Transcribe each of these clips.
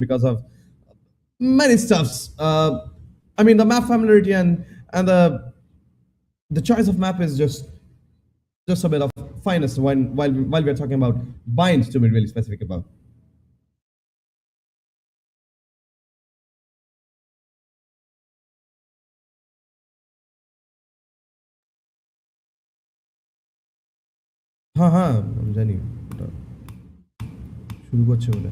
because of many stuffs. I mean, the map familiarity and the choice of map is just a bit of finest when while we're talking about binds to be really specific about. हाँ हाँ समझा नहीं शुरू को अच्छे बोले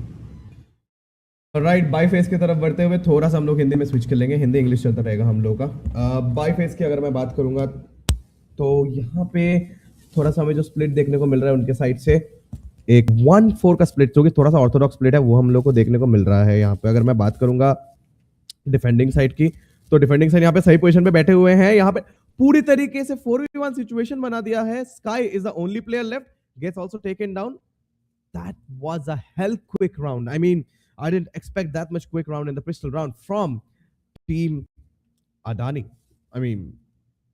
right by face की तरफ बढ़ते हुए थोड़ा सा हम लोग हिंदी में स्विच कर लेंगे हिंदी इंग्लिश चलता रहेगा हम लोगों का बाई फेस की अगर मैं बात करूंगा तो यहाँ पे थोड़ा सा हमें जो स्प्लिट देखने को मिल रहा है उनके साइड से एक 1-4 का स्प्लिट जो कि थोड़ा सा ऑर्थोडॉक्स स्प्लिट है वो हम लोग को देखने को मिल रहा है यहाँ पे अगर मैं बात करूंगा डिफेंडिंग साइड की तो डिफेंडिंग साइड यहाँ पे सही पोजीशन पे बैठे हुए हैं यहाँ पे पूरी तरीके से 4v1 सिचुएशन बना दिया है Skye is the only player left gets also taken down that was a hell quick round. I mean, I didn't expect that much quick round in the pistol round from Team Adani. I mean,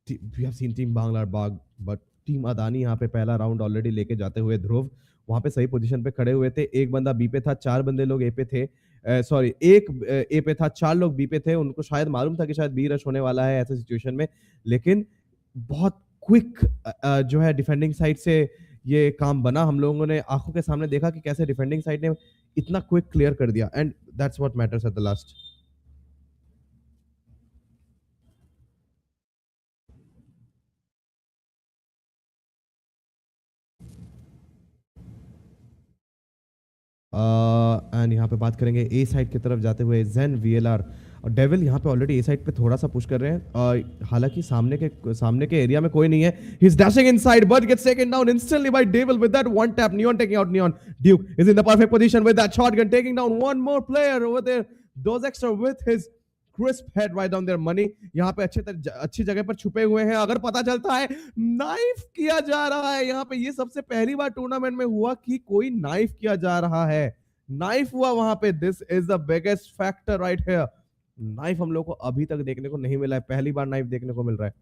we have seen Team Bangla Bagh, but Team Adani यहाँ पे पहला round already लेके जाते हुए ध्रुव वहां पे सही position पे खड़े हुए थे एक बंदा बी पे था चार बंदे लोग ए पे थे सॉरी एक ए पे था चार लोग बी पे थे उनको शायद मालूम था कि शायद बी रश होने वाला है ऐसे सिचुएशन में लेकिन बहुत क्विक जो है डिफेंडिंग साइड से ये काम बना हम लोगों ने आंखों के सामने देखा कि कैसे डिफेंडिंग साइड ने इतना क्विक क्लियर कर दिया and that's what matters at the last and यहाँ पे बात करेंगे ए साइड की तरफ जाते हुए जेन वीएलआर और डेविल यहाँ पे ऑलरेडी ए साइड पे थोड़ा सा पुश कर रहे हैं हालांकि सामने के एरिया में कोई नहीं है he is dashing inside but gets taken down instantly by Devil with that one tap Neon taking out Neon Duke is in the perfect position with that shotgun taking down one more player over there those extra with his crisp head right down there Money यहाँ पे अच्छी जगह पर छुपे हुए हैं अगर पता चलता है नाइफ किया जा रहा है यहाँ पे ये सबसे पहली बार टूर्नामेंट में हुआ कि कोई नाइफ किया जा रहा है नाइफ हुआ वहां पे this is the biggest factor right here knife हम लोग को अभी तक देखने को नहीं मिला है पहली बार नाइफ देखने को मिल रहा है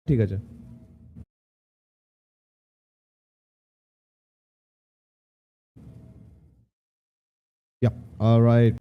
ठीक है या ऑलराइट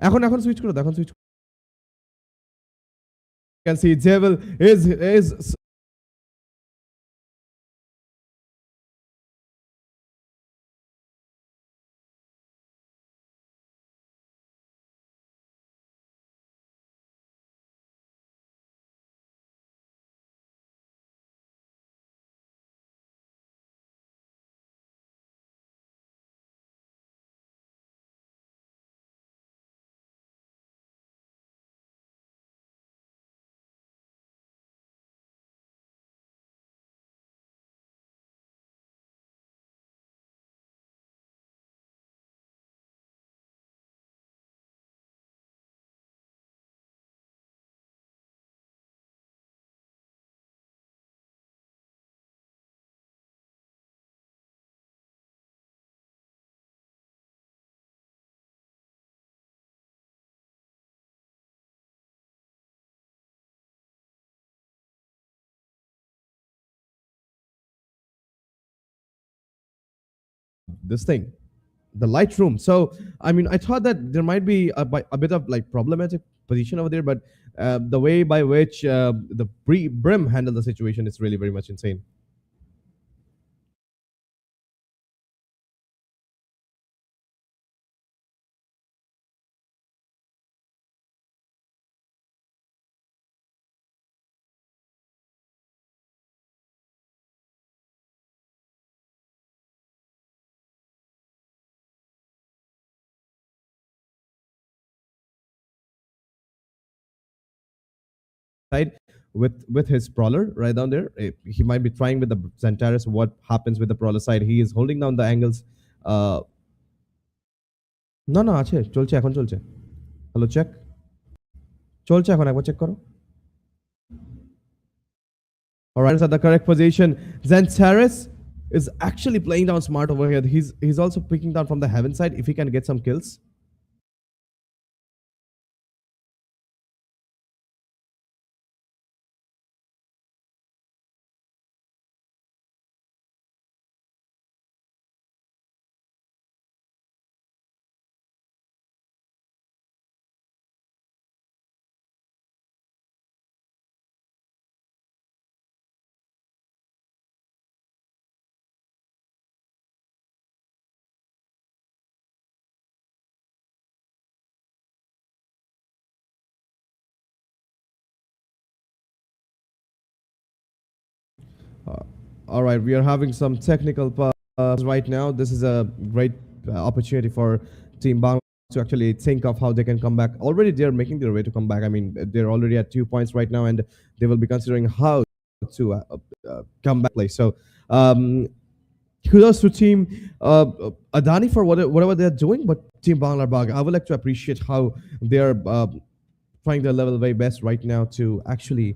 এখন এখন সুইচ করো এখন switch can see Devil is this thing, the light room. So I mean, I thought that there might be a bit of like problematic position over there, but the way by which the Brim handled the situation is really very much insane. Side with his brawler right down there. He might be trying with the Xantares. What happens with the brawler side? He is holding down the angles. না না আছে, চলছে, এখন চলছে। Hello, check. চলছে, এখন একবার check করো। All right, at the correct position. Xantares is actually playing down smart over here. He's also picking down from the heaven side if he can get some kills. Uh, all right, we are having some technical right now. This is a great opportunity for Team Bang to actually think of how they can come back. Already, they're making their way to come back. I mean, they're already at 2 points right now, and they will be considering how to come back. Play. So, kudos to Team Adani for whatever they're doing, but Team Banglar, I would like to appreciate how they're trying their level very best right now to actually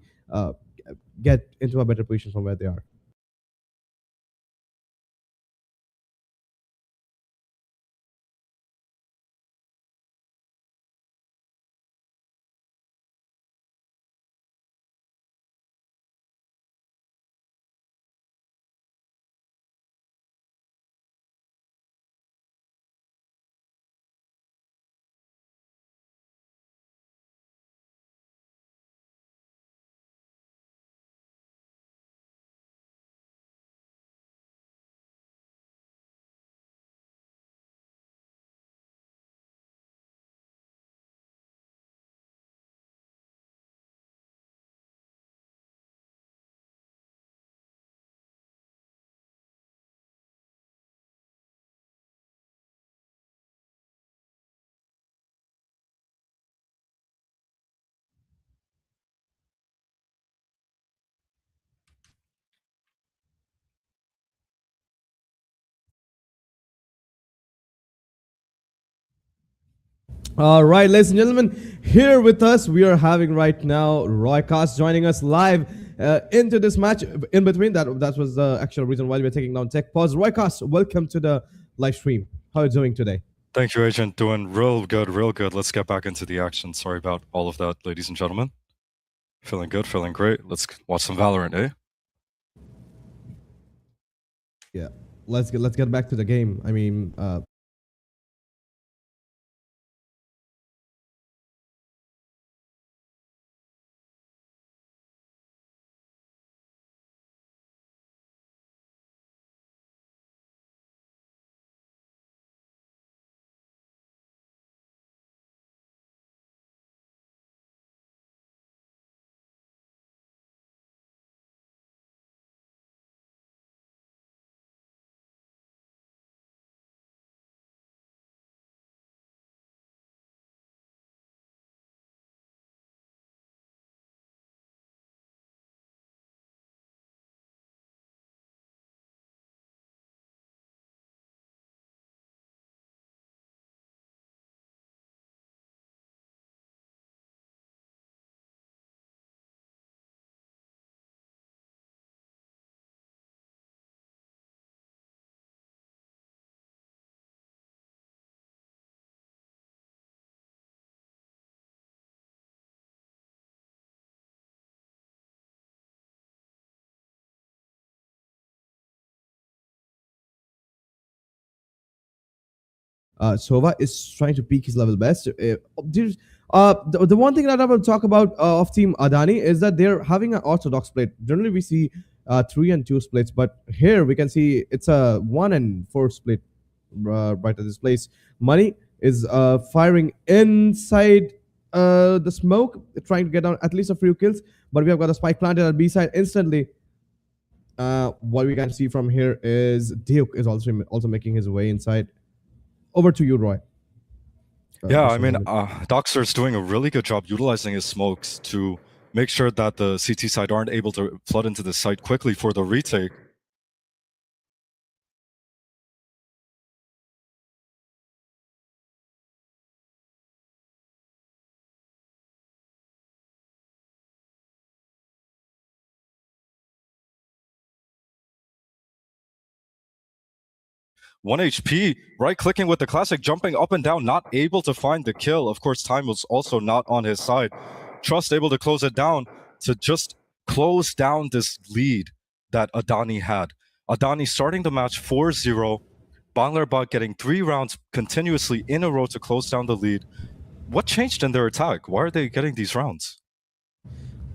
get into a better position from where they are. All right, ladies and gentlemen, here with us, we are having right now Roy Cast joining us live into this match. In between, that was the actual reason why we are taking down Tech Pause. Roy Cast, welcome to the live stream. How are you doing today? Thank you, Agent. Doing real good, real good. Let's get back into the action. Sorry about all of that, ladies and gentlemen. Feeling good, feeling great. Let's watch some Valorant, eh? Yeah, let's get back to the game. I mean, Sova is trying to peak his level best. The one thing that I will talk about of Team Adani is that they're having an orthodox split. Generally, we see 3 and 2 splits, but here we can see it's a 1 and 4 split right at this place. Money is firing inside the smoke, trying to get down at least a few kills, but we have got a spike planted at B side instantly. What we can see from here is Duke is also making his way inside. Over to you, Roy. Yeah, I mean, Doxer's doing a really good job utilizing his smokes to make sure that the CT side aren't able to flood into the site quickly for the retake. One HP, right-clicking with the classic, jumping up and down, not able to find the kill. Of course, time was also not on his side. Trust able to close it down to just close down this lead that Adani had. Adani starting the match 4-0. Bangladesh getting 3 rounds continuously in a row to close down the lead. What changed in their attack? Why are they getting these rounds?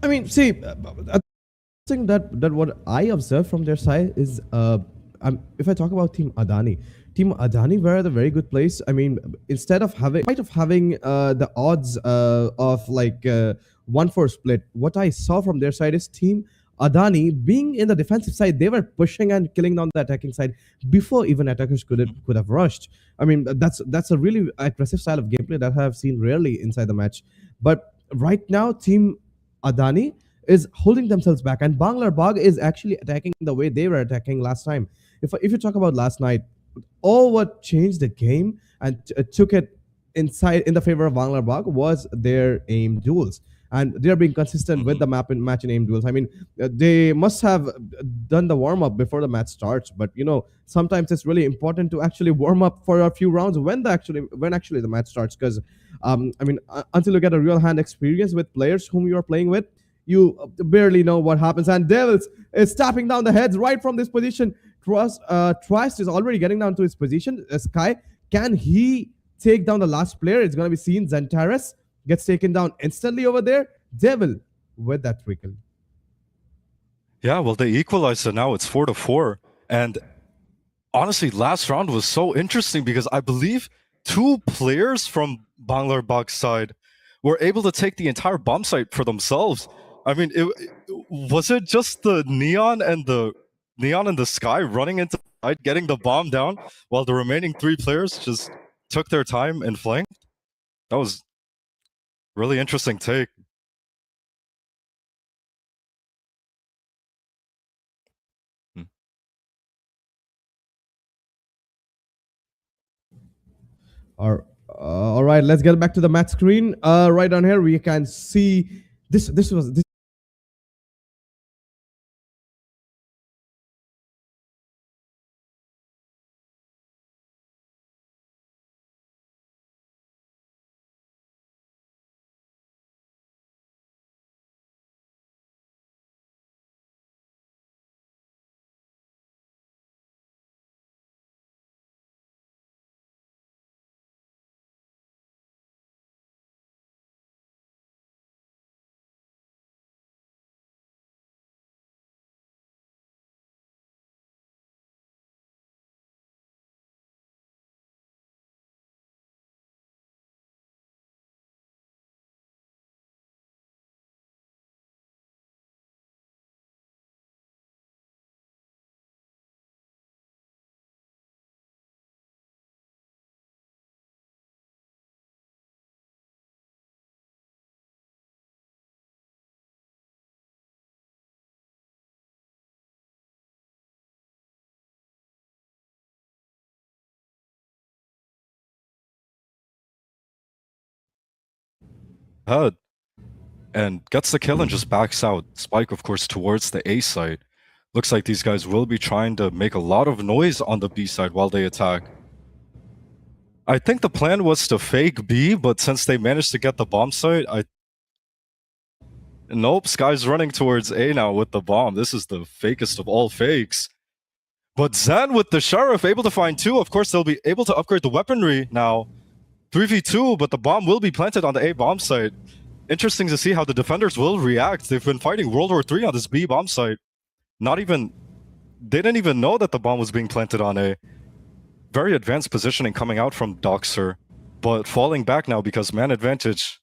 I mean, see, I think that what I observed from their side is, if I talk about Team Adani were at a very good place. I mean, instead of having the odds of like 1-4 split, what I saw from their side is Team Adani being in the defensive side, they were pushing and killing down the attacking side before even attackers could have rushed. I mean, that's a really aggressive style of gameplay that I have seen rarely inside the match. But right now, Team Adani is holding themselves back, and Banglar Bagh is actually attacking the way they were attacking last time. If you talk about last night, all what changed the game and took it inside in the favor of Banglar Bagh was their aim duels. And they're being consistent with the match and aim duels. I mean, they must have done the warm up before the match starts. But you know, sometimes it's really important to actually warm up for a few rounds when actually the match starts. Because I mean, until you get a real hand experience with players whom you are playing with, you barely know what happens. And Devils is tapping down the heads right from this position. Trust is already getting down to his position. Sky, can he take down the last player? It's going to be seen. Xantares gets taken down instantly over there. Devil with that trickle. Yeah, well, they equalized, so now it's 4-4. And honestly, last round was so interesting because I believe 2 players from Banglar Bagh's side were able to take the entire bomb site for themselves. I mean, was it just the Neon and the Sky running into the side, getting the bomb down, while the remaining 3 players just took their time and flanked? That was really interesting take. All right, let's get back to the match screen. Right on here, we can see this. This was this. Head and gets the kill and just backs out. Spike, of course, towards the A side. Looks like these guys will be trying to make a lot of noise on the B side while they attack. I think the plan was to fake B, but since they managed to get the bomb site, Nope, Sky's running towards A now with the bomb. This is the fakest of all fakes. But Zen with the Sheriff able to find 2. Of course, they'll be able to upgrade the weaponry now. 3v2, but the bomb will be planted on the A bomb site. Interesting to see how the defenders will react. They've been fighting World War III on this B bomb site. They didn't even know that the bomb was being planted on A. Very advanced positioning coming out from Doxer, but falling back now because man advantage.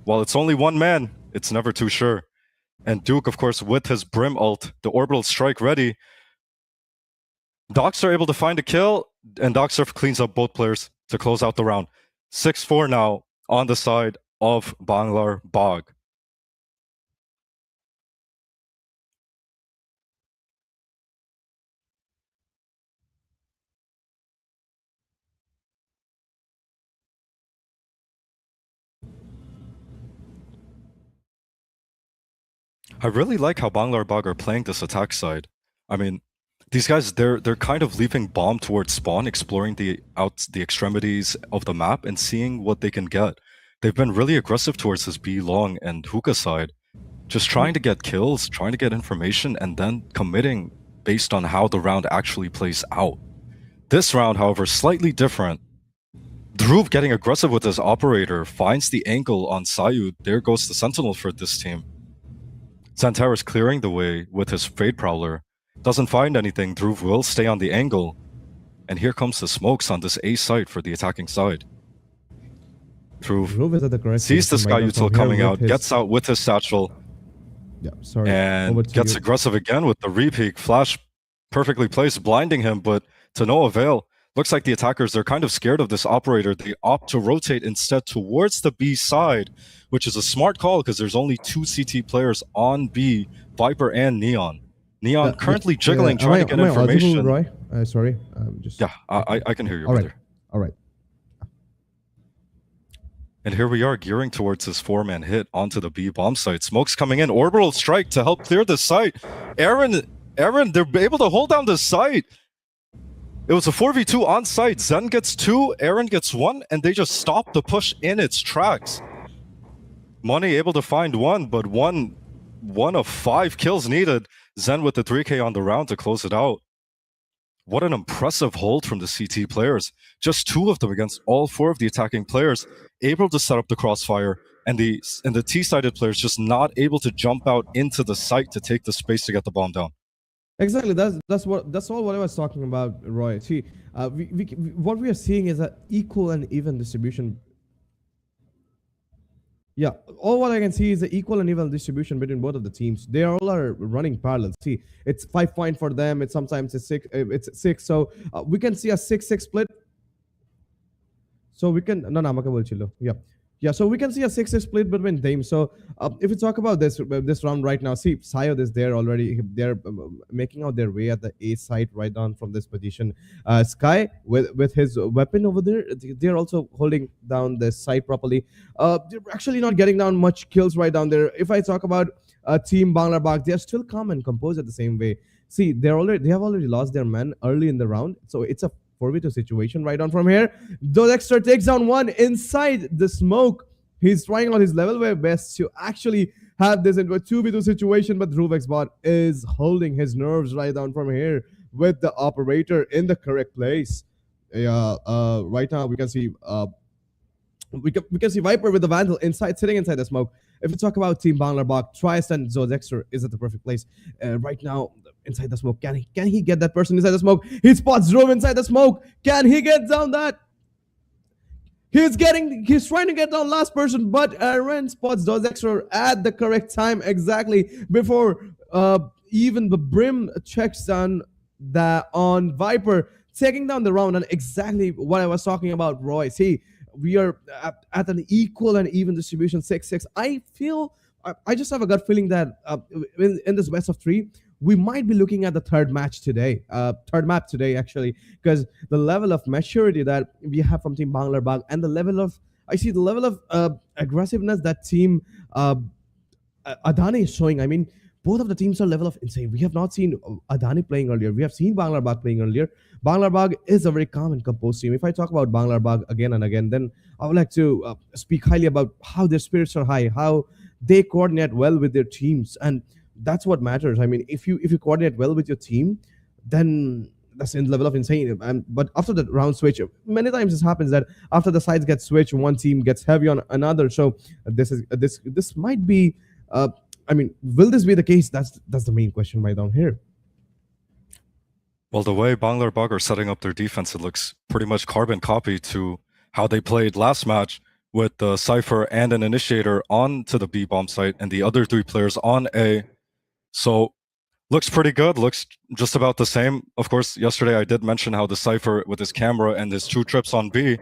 While it's only one man, it's never too sure. And Duke, of course, with his Brim ult, the orbital strike ready. Doxer able to find a kill, and Doxer cleans up both players to close out the round. 6-4 now on the side of Banglar Bagh. I really like how Banglar Bagh are playing this attack side. I mean, these guys, they're kind of leaving bomb towards spawn, exploring the extremities of the map and seeing what they can get. They've been really aggressive towards this B long and hookah side, just trying to get kills, trying to get information, and then committing based on how the round actually plays out. This round, however, slightly different. Dhruv getting aggressive with his operator, finds the angle on Sayud. There goes the Sentinel for this team. Xantares clearing the way with his Fade Prowler. Doesn't find anything, Dhruv will stay on the angle. And here comes the smokes on this A site for the attacking side. Dhruv is at the correct sees the Sky Util coming out, gets out with his satchel. Yeah, sorry. And gets aggressive again with the repeak. Flash perfectly placed, blinding him, but to no avail. Looks like the attackers, they're kind of scared of this operator. They opt to rotate instead towards the B side, which is a smart call because there's only 2 CT players on B, Viper and Neon. Neon currently jiggling, trying to get information. Audible, Roy? Sorry. Yeah, I can hear you, all brother. Right. All right. And here we are gearing towards this 4-man hit onto the B bomb site. Smoke's coming in, orbital strike to help clear the site. Aaron, they're able to hold down the site. It was a 4v2 on site. Zen gets 2, Aaron gets 1, and they just stop the push in its tracks. Money able to find 1, but one of 5 kills needed. Zen with the 3k on the round to close it out. What an impressive hold from the CT players. Just 2 of them against all 4 of the attacking players, able to set up the crossfire, and the T-sided players just not able to jump out into the site to take the space to get the bomb down. Exactly. That's all what I was talking about, Roy. See, what we are seeing is an equal and even distribution. Yeah, all what I can see is an equal and even distribution between both of the teams. They all are running parallel. See, it's 5 point for them. It's sometimes it's 6. It's 6. So we can see a 6-6 split. So we can yeah. So we can see a 6-6 split between them. So if we talk about this round right now, see, Sayod is there already. They're making out their way at the A side right down from this position. Sky with his weapon over there, they're also holding down the side properly. They're actually not getting down much kills right down there. If I talk about Team Banglar Bagh, they're still calm and composed at the same way. See, they have already lost their man early in the round, so it's a 4v2 situation right on from here. Dexter takes down 1 inside the smoke. He's trying on his level way best to actually have this into a 2v2 situation, but Dhruv is holding his nerves right down from here with the operator in the correct place. Right now we can see we can see Viper with the Vandal sitting inside the smoke. If we talk about Team Banglar Bagh, Triest and Zodexter is at the perfect place right now inside the smoke. Can he get that person inside the smoke? He spots Dhruv inside the smoke. Can he get down that? He's trying to get down last person, but Aaron spots Zodexter at the correct time exactly before even the Brim checks down on Viper, taking down the round. And exactly what I was talking about, Roy. See, we are at an equal and even distribution, 6-6. I just have a gut feeling that in this best of 3, we might be looking at the third map today, actually, because the level of maturity that we have from Team Banglar Bagh and the level of aggressiveness that Team Adani is showing. I mean, both of the teams are level of insane. We have not seen Adani playing earlier. We have seen Banglar Bagh playing earlier. Banglar Bagh is a very calm and composed team. If I talk about Banglar Bagh again and again, then I would like to speak highly about how their spirits are high, how they coordinate well with their teams, and that's what matters. I mean, if you coordinate well with your team, then that's in level of insane. And but after the round switch, many times this happens that after the sides get switched, one team gets heavy on another. So this might be. I mean, will this be the case? That's the main question right down here. Well, the way Banglar are setting up their defense, it looks pretty much carbon copy to how they played last match with the Cypher and an Initiator on to the B bomb site and the other 3 players on A. So looks pretty good, looks just about the same. Of course, yesterday I did mention how the Cypher with his camera and his 2 trips on B,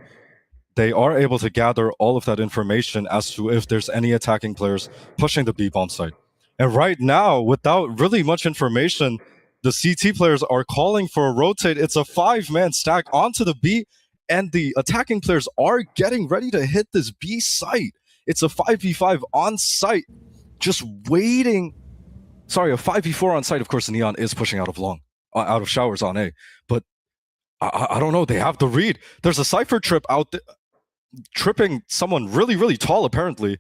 they are able to gather all of that information as to if there's any attacking players pushing the B bomb site. And right now, without really much information, the CT players are calling for a rotate. It's a 5-man stack onto the B, and the attacking players are getting ready to hit this B site. It's a 5v5 on site, just waiting. Sorry, a 5v4 on site. Of course, Neon is pushing out of showers on A, but I don't know. They have the read. There's a Cypher trip out there, tripping someone really, really tall, apparently.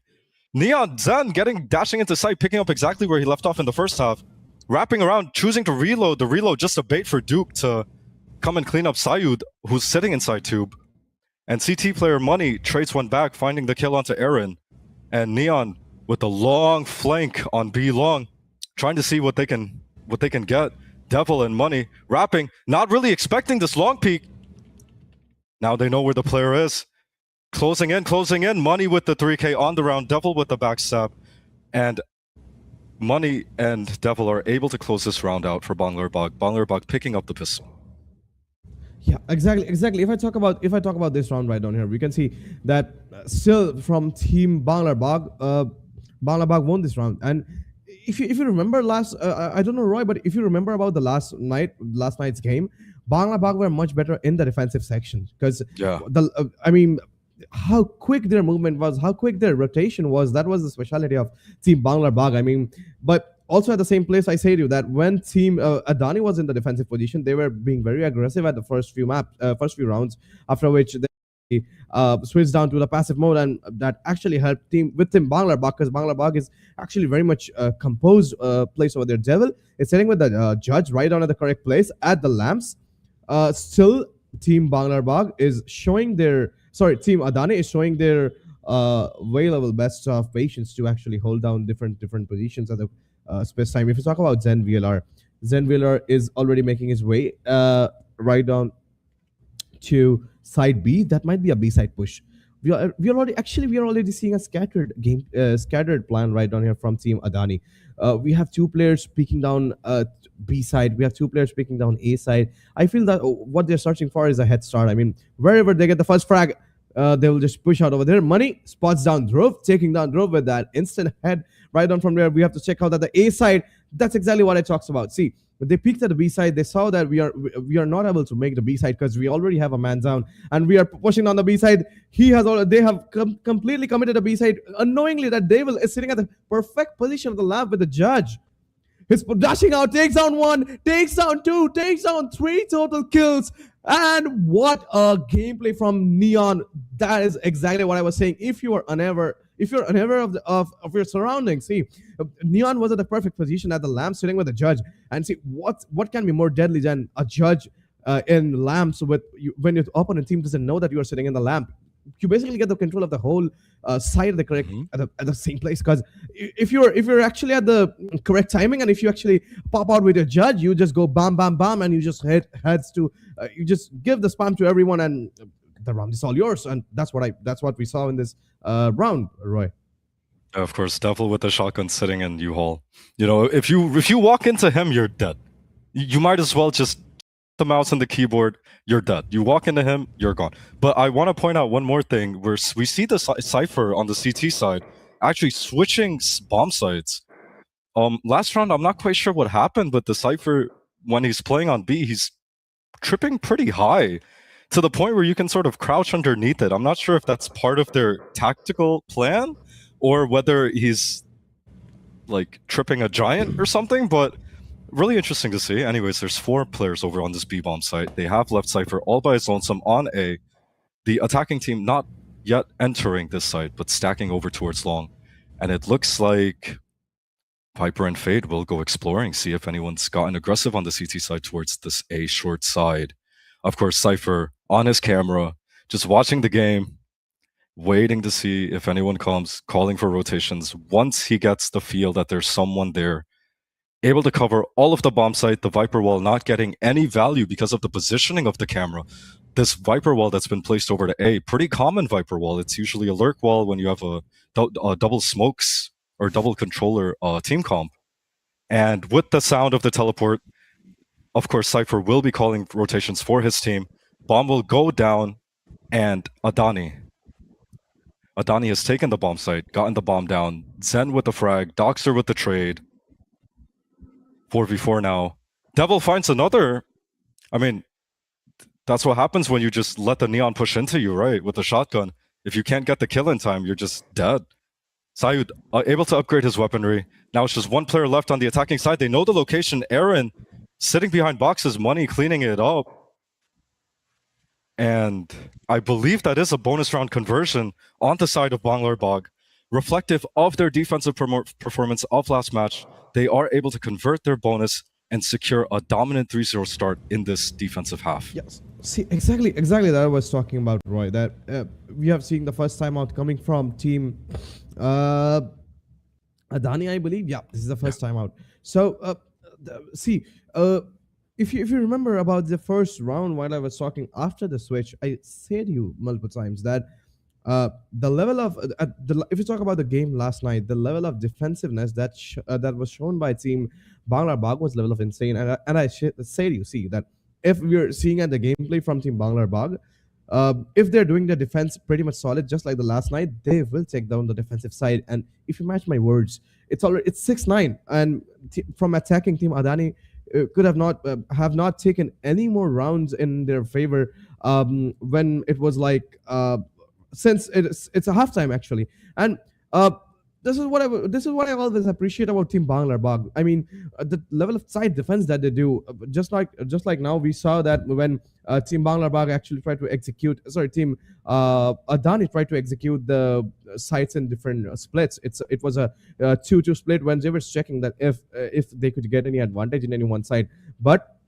Neon Zen dashing into site, picking up exactly where he left off in the first half. Wrapping around, choosing to reload. The reload just a bait for Duke to come and clean up Sayud, who's sitting inside tube. And CT player Money trades one back, finding the kill onto Aaron. And Neon with a long flank on B long, trying to see what they can get. Devil and Money wrapping, not really expecting this long peek. Now they know where the player is. Closing in. Money with the 3K on the round. Devil with the backstab. And Money and Devil are able to close this round out for Banglar. Banglar picking up the pistol. Yeah, exactly. If I talk about this round right down here, we can see that still from Team Banglar won this round. And if you remember I don't know Roy, but if you remember about the last night's game, Banglar were much better in the defensive section because how quick their movement was, how quick their rotation was. That was the specialty of Team Banglar. I mean, but also at the same place, I say to you that when Team Adani was in the defensive position, they were being very aggressive at the first few rounds. After which they switched down to the passive mode, and that actually helped Team Banglar because Banglar is actually very much composed place over there. Devil is sitting with the judge right down at the correct place at the lamps. Still, Team Banglar is showing their. Sorry, Team Adani is showing their way level best of patience to actually hold down different positions at the space time. If you talk about Zen VLR is already making his way right down to side B. That might be a B side push. We are already seeing a scattered plan right down here from Team Adani. We have 2 players peeking down B side. We have 2 players peeking down A side. I feel that what they're searching for is a head start. I mean, wherever they get the first frag, they will just push out over there. Money spots down Drove, taking down Drove with that instant head right down from there. We have to check out that the A side. That's exactly what I talked about. See, they peeked at the B side. They saw that we are not able to make the B side because we already have a man down, and we are pushing on the B side. They have completely committed the B side unknowingly. That Devil is sitting at the perfect position of the lamp with the judge. He's dashing out, takes down 1, takes down 2, takes down 3 total kills. And what a gameplay from Neon. That is exactly what I was saying. If you're unaware of your surroundings, see, Neon was at the perfect position at the lamp sitting with the judge. And see, what can be more deadly than a judge in lamps when your opponent team doesn't know that you are sitting in the lamp? You basically get the control of the whole side of the correct at the same place. Because if you're actually at the correct timing, and if you actually pop out with your judge, you just go bam bam bam, and you just heads to you just give the spam to everyone, and the round is all yours. And that's what we saw in this round, Roy. Of course, Devil with the shotgun sitting in U-Haul. You know, if you walk into him, you're dead. You might as well just the mouse and the keyboard, you're dead. You walk into him, you're gone. But I want to point out one more thing, where we see the Cypher on the CT side actually switching bomb sites. Last round, I'm not quite sure what happened, but the Cypher, when he's playing on B, he's tripping pretty high to the point where you can sort of crouch underneath it. I'm not sure if that's part of their tactical plan or whether he's like tripping a giant or something, but really interesting to see. Anyways, there's 4 players over on this B-bomb site. They have left Cypher all by his lonesome on A. The attacking team not yet entering this site, but stacking over towards long. And it looks like Viper and Fade will go exploring, see if anyone's gotten aggressive on the CT side towards this A short side. Of course, Cypher on his camera, just watching the game, waiting to see if anyone comes, calling for rotations. Once he gets the feel that there's someone there, able to cover all of the bomb site, the Viper wall not getting any value because of the positioning of the camera. This Viper wall that's been placed over to A, pretty common Viper wall. It's usually a lurk wall when you have a double smokes or double controller team comp. And with the sound of the teleport, of course, Cypher will be calling rotations for his team. Bomb will go down, and Adani has taken the bomb site, gotten the bomb down. Zen with the frag, Doxer with the trade. 4v4 now. Devil finds another. I mean, that's what happens when you just let the Neon push into you, right? With the shotgun. If you can't get the kill in time, you're just dead. Sayud able to upgrade his weaponry. Now it's just one player left on the attacking side. They know the location. Aaron sitting behind boxes, Money cleaning it up. And I believe that is a bonus round conversion on the side of Banglar, reflective of their defensive performance of last match. They are able to convert their bonus and secure a dominant 3-0 start in this defensive half. Yes, see, exactly that I was talking about, Roy. That we have seen the first time out coming from team Adani, I believe. Yeah, this is the first time out. So, if you remember about the first round while I was talking after the switch, I said to you multiple times that the level of if you talk about the game last night, the level of defensiveness that that was shown by team Banglar was level of insane. And I say to you, see that if we're seeing at the gameplay from team Banglar, if they're doing the defense pretty much solid, just like the last night, they will take down the defensive side. And if you match my words, it's 6-9, and from attacking team Adani could have not taken any more rounds in their favor when it was like since it's a halftime actually. And this is what I always appreciate about team Banglar. I mean, the level of side defense that they do, just like now we saw that when team Banglar actually tried to execute, team Adani tried to execute the sites in different splits. It was a 2-2 split when they were checking that if they could get any advantage in any one side. But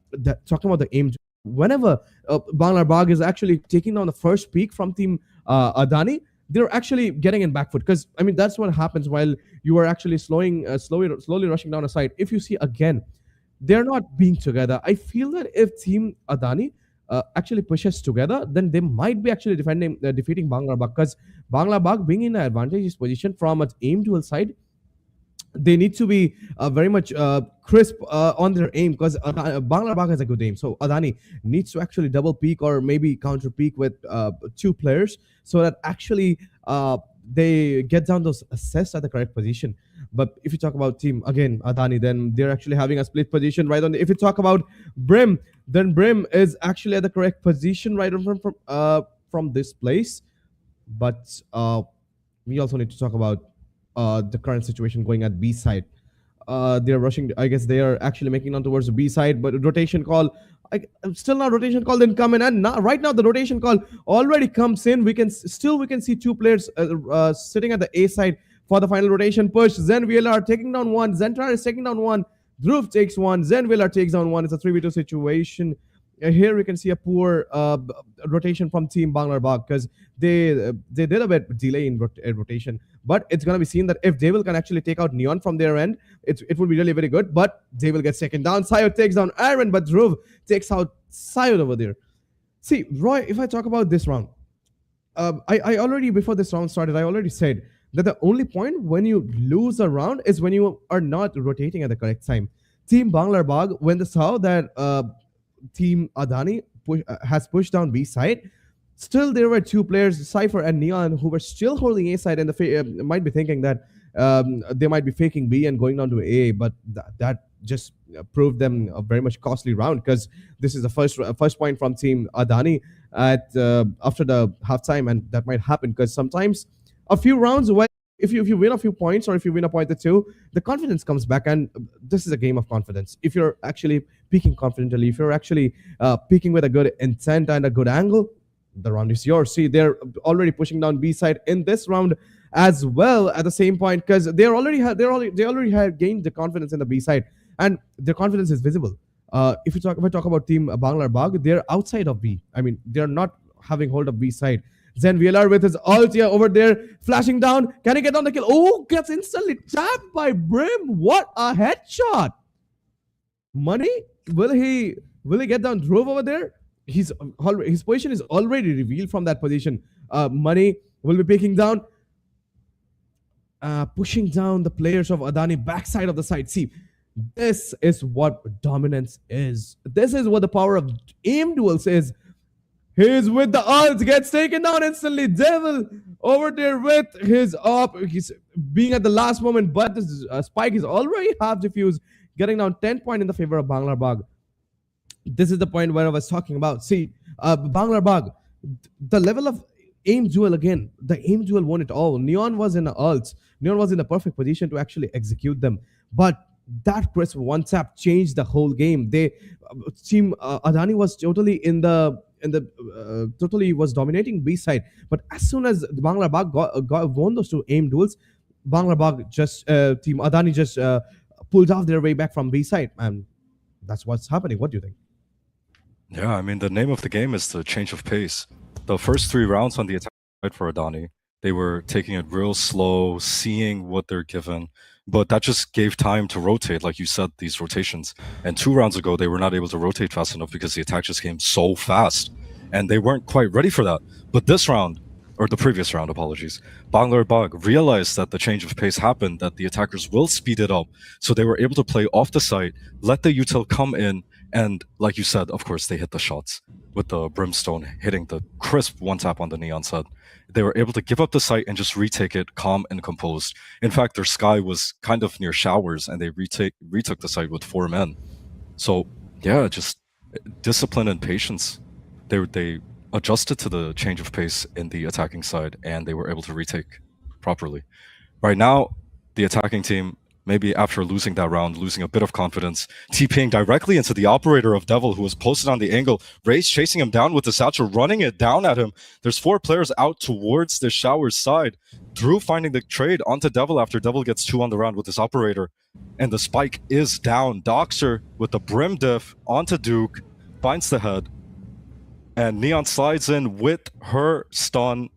talking about the aim, whenever Banglar is actually taking down the first peak from team Adani, they're actually getting in back foot, because I mean that's what happens while you are actually slowly rushing down a side. If you see again, they're not being together. I feel that if team Adani actually pushes together, then they might be actually defeating Banglar, because Banglar being in an advantageous position from an aim duel side, they need to be very much crisp on their aim, because Banglar has a good aim. So Adani needs to actually double peak or maybe counter peak with 2 players, so that actually they get down those assists at the correct position. But if you talk about team again Adani, then they're actually having a split position right on. If you talk about Brim, then Brim is actually at the correct position right on from this place. But we also need to talk about the current situation going at B side. They're rushing. I guess they are actually making on towards the B side, but rotation call. Still not rotation call didn't come in, and right now the rotation call already comes in. We can see 2 players sitting at the A side for the final rotation push. Zen VLR taking down 1. Zentrar is taking down 1. Dhruv takes 1. Zen VLR takes down 1. It's a 3v2 situation. Here we can see a poor rotation from team Banglar, because they did a bit delay in rotation. But it's going to be seen that if Devil can actually take out Neon from their end, it will be really very good. But they will get taken down. Sayod takes down Aaron, but Dhruv takes out Sayod over there. See, Roy, if I talk about this round, I already, before this round started, I already said that the only point when you lose a round is when you are not rotating at the correct time. Team Banglar, when they saw that team Adani has pushed down B side, still there were 2 players, Cypher and Neon, who were still holding A side, and might be thinking that they might be faking B and going down to A, but that just proved them a very much costly round, because this is the first point from team Adani at after the halftime, and that might happen because sometimes a few rounds away, if you win a few points or if you win a point or 2, the confidence comes back, and this is a game of confidence. If you're actually peaking confidently, if you're actually peaking with a good intent and a good angle, the round is yours. See, they're already pushing down B side in this round as well at the same point, because they already have gained the confidence in the B side, and their confidence is visible. If I talk about team Banglar, they're outside of B. I mean, they're not having hold of B side. Zen VLR with his ult over there, flashing down. Can he get on the kill? Oh, gets instantly tapped by Brim. What a headshot! Money, will he get down Drove over there? His position is already revealed from that position. Money will be picking down, pushing down the players of Adani backside of the side. See, this is what dominance is. This is what the power of aim duels is. He's with the ult, gets taken down instantly. Devil over there with his up. He's being at the last moment, but this spike is already half defused, getting down 10 points in the favor of Banglar. This is the point where I was talking about. See, Banglar, the level of aim duel again. The aim duel won it all. Neon was in the ults. Neon was in a perfect position to actually execute them. But that crisp one tap changed the whole game. Team Adani was totally totally was dominating B side. But as soon as Banglar won those two aim duels, Banglar just Team Adani just pulled off their way back from B side, and that's what's happening. What do you think? Yeah, I mean, the name of the game is the change of pace. The first 3 rounds on the attack side for Adani, they were taking it real slow, seeing what they're given, but that just gave time to rotate, like you said, these rotations. And 2 rounds ago, they were not able to rotate fast enough because the attack just came so fast, and they weren't quite ready for that. But this round, or the previous round, apologies, Banglar realized that the change of pace happened, that the attackers will speed it up, so they were able to play off the site, let the util come in, and like you said, of course, they hit the shots with the Brimstone hitting the crisp one tap on the Neon side. They were able to give up the site and just retake it calm and composed. In fact, their sky was kind of near showers, and they retook the site with 4 men. So yeah, just discipline and patience. They adjusted to the change of pace in the attacking side, and they were able to retake properly. Right now, the attacking team, maybe after losing that round, losing a bit of confidence, TPing directly into the operator of Devil, who was posted on the angle. Ray's chasing him down with the satchel, running it down at him. There's 4 players out towards the Showers side. Drew finding the trade onto Devil after Devil gets 2 on the round with this operator. And the spike is down. Doxer with the Brim diff onto Duke, finds the head. And Neon slides in with her stun,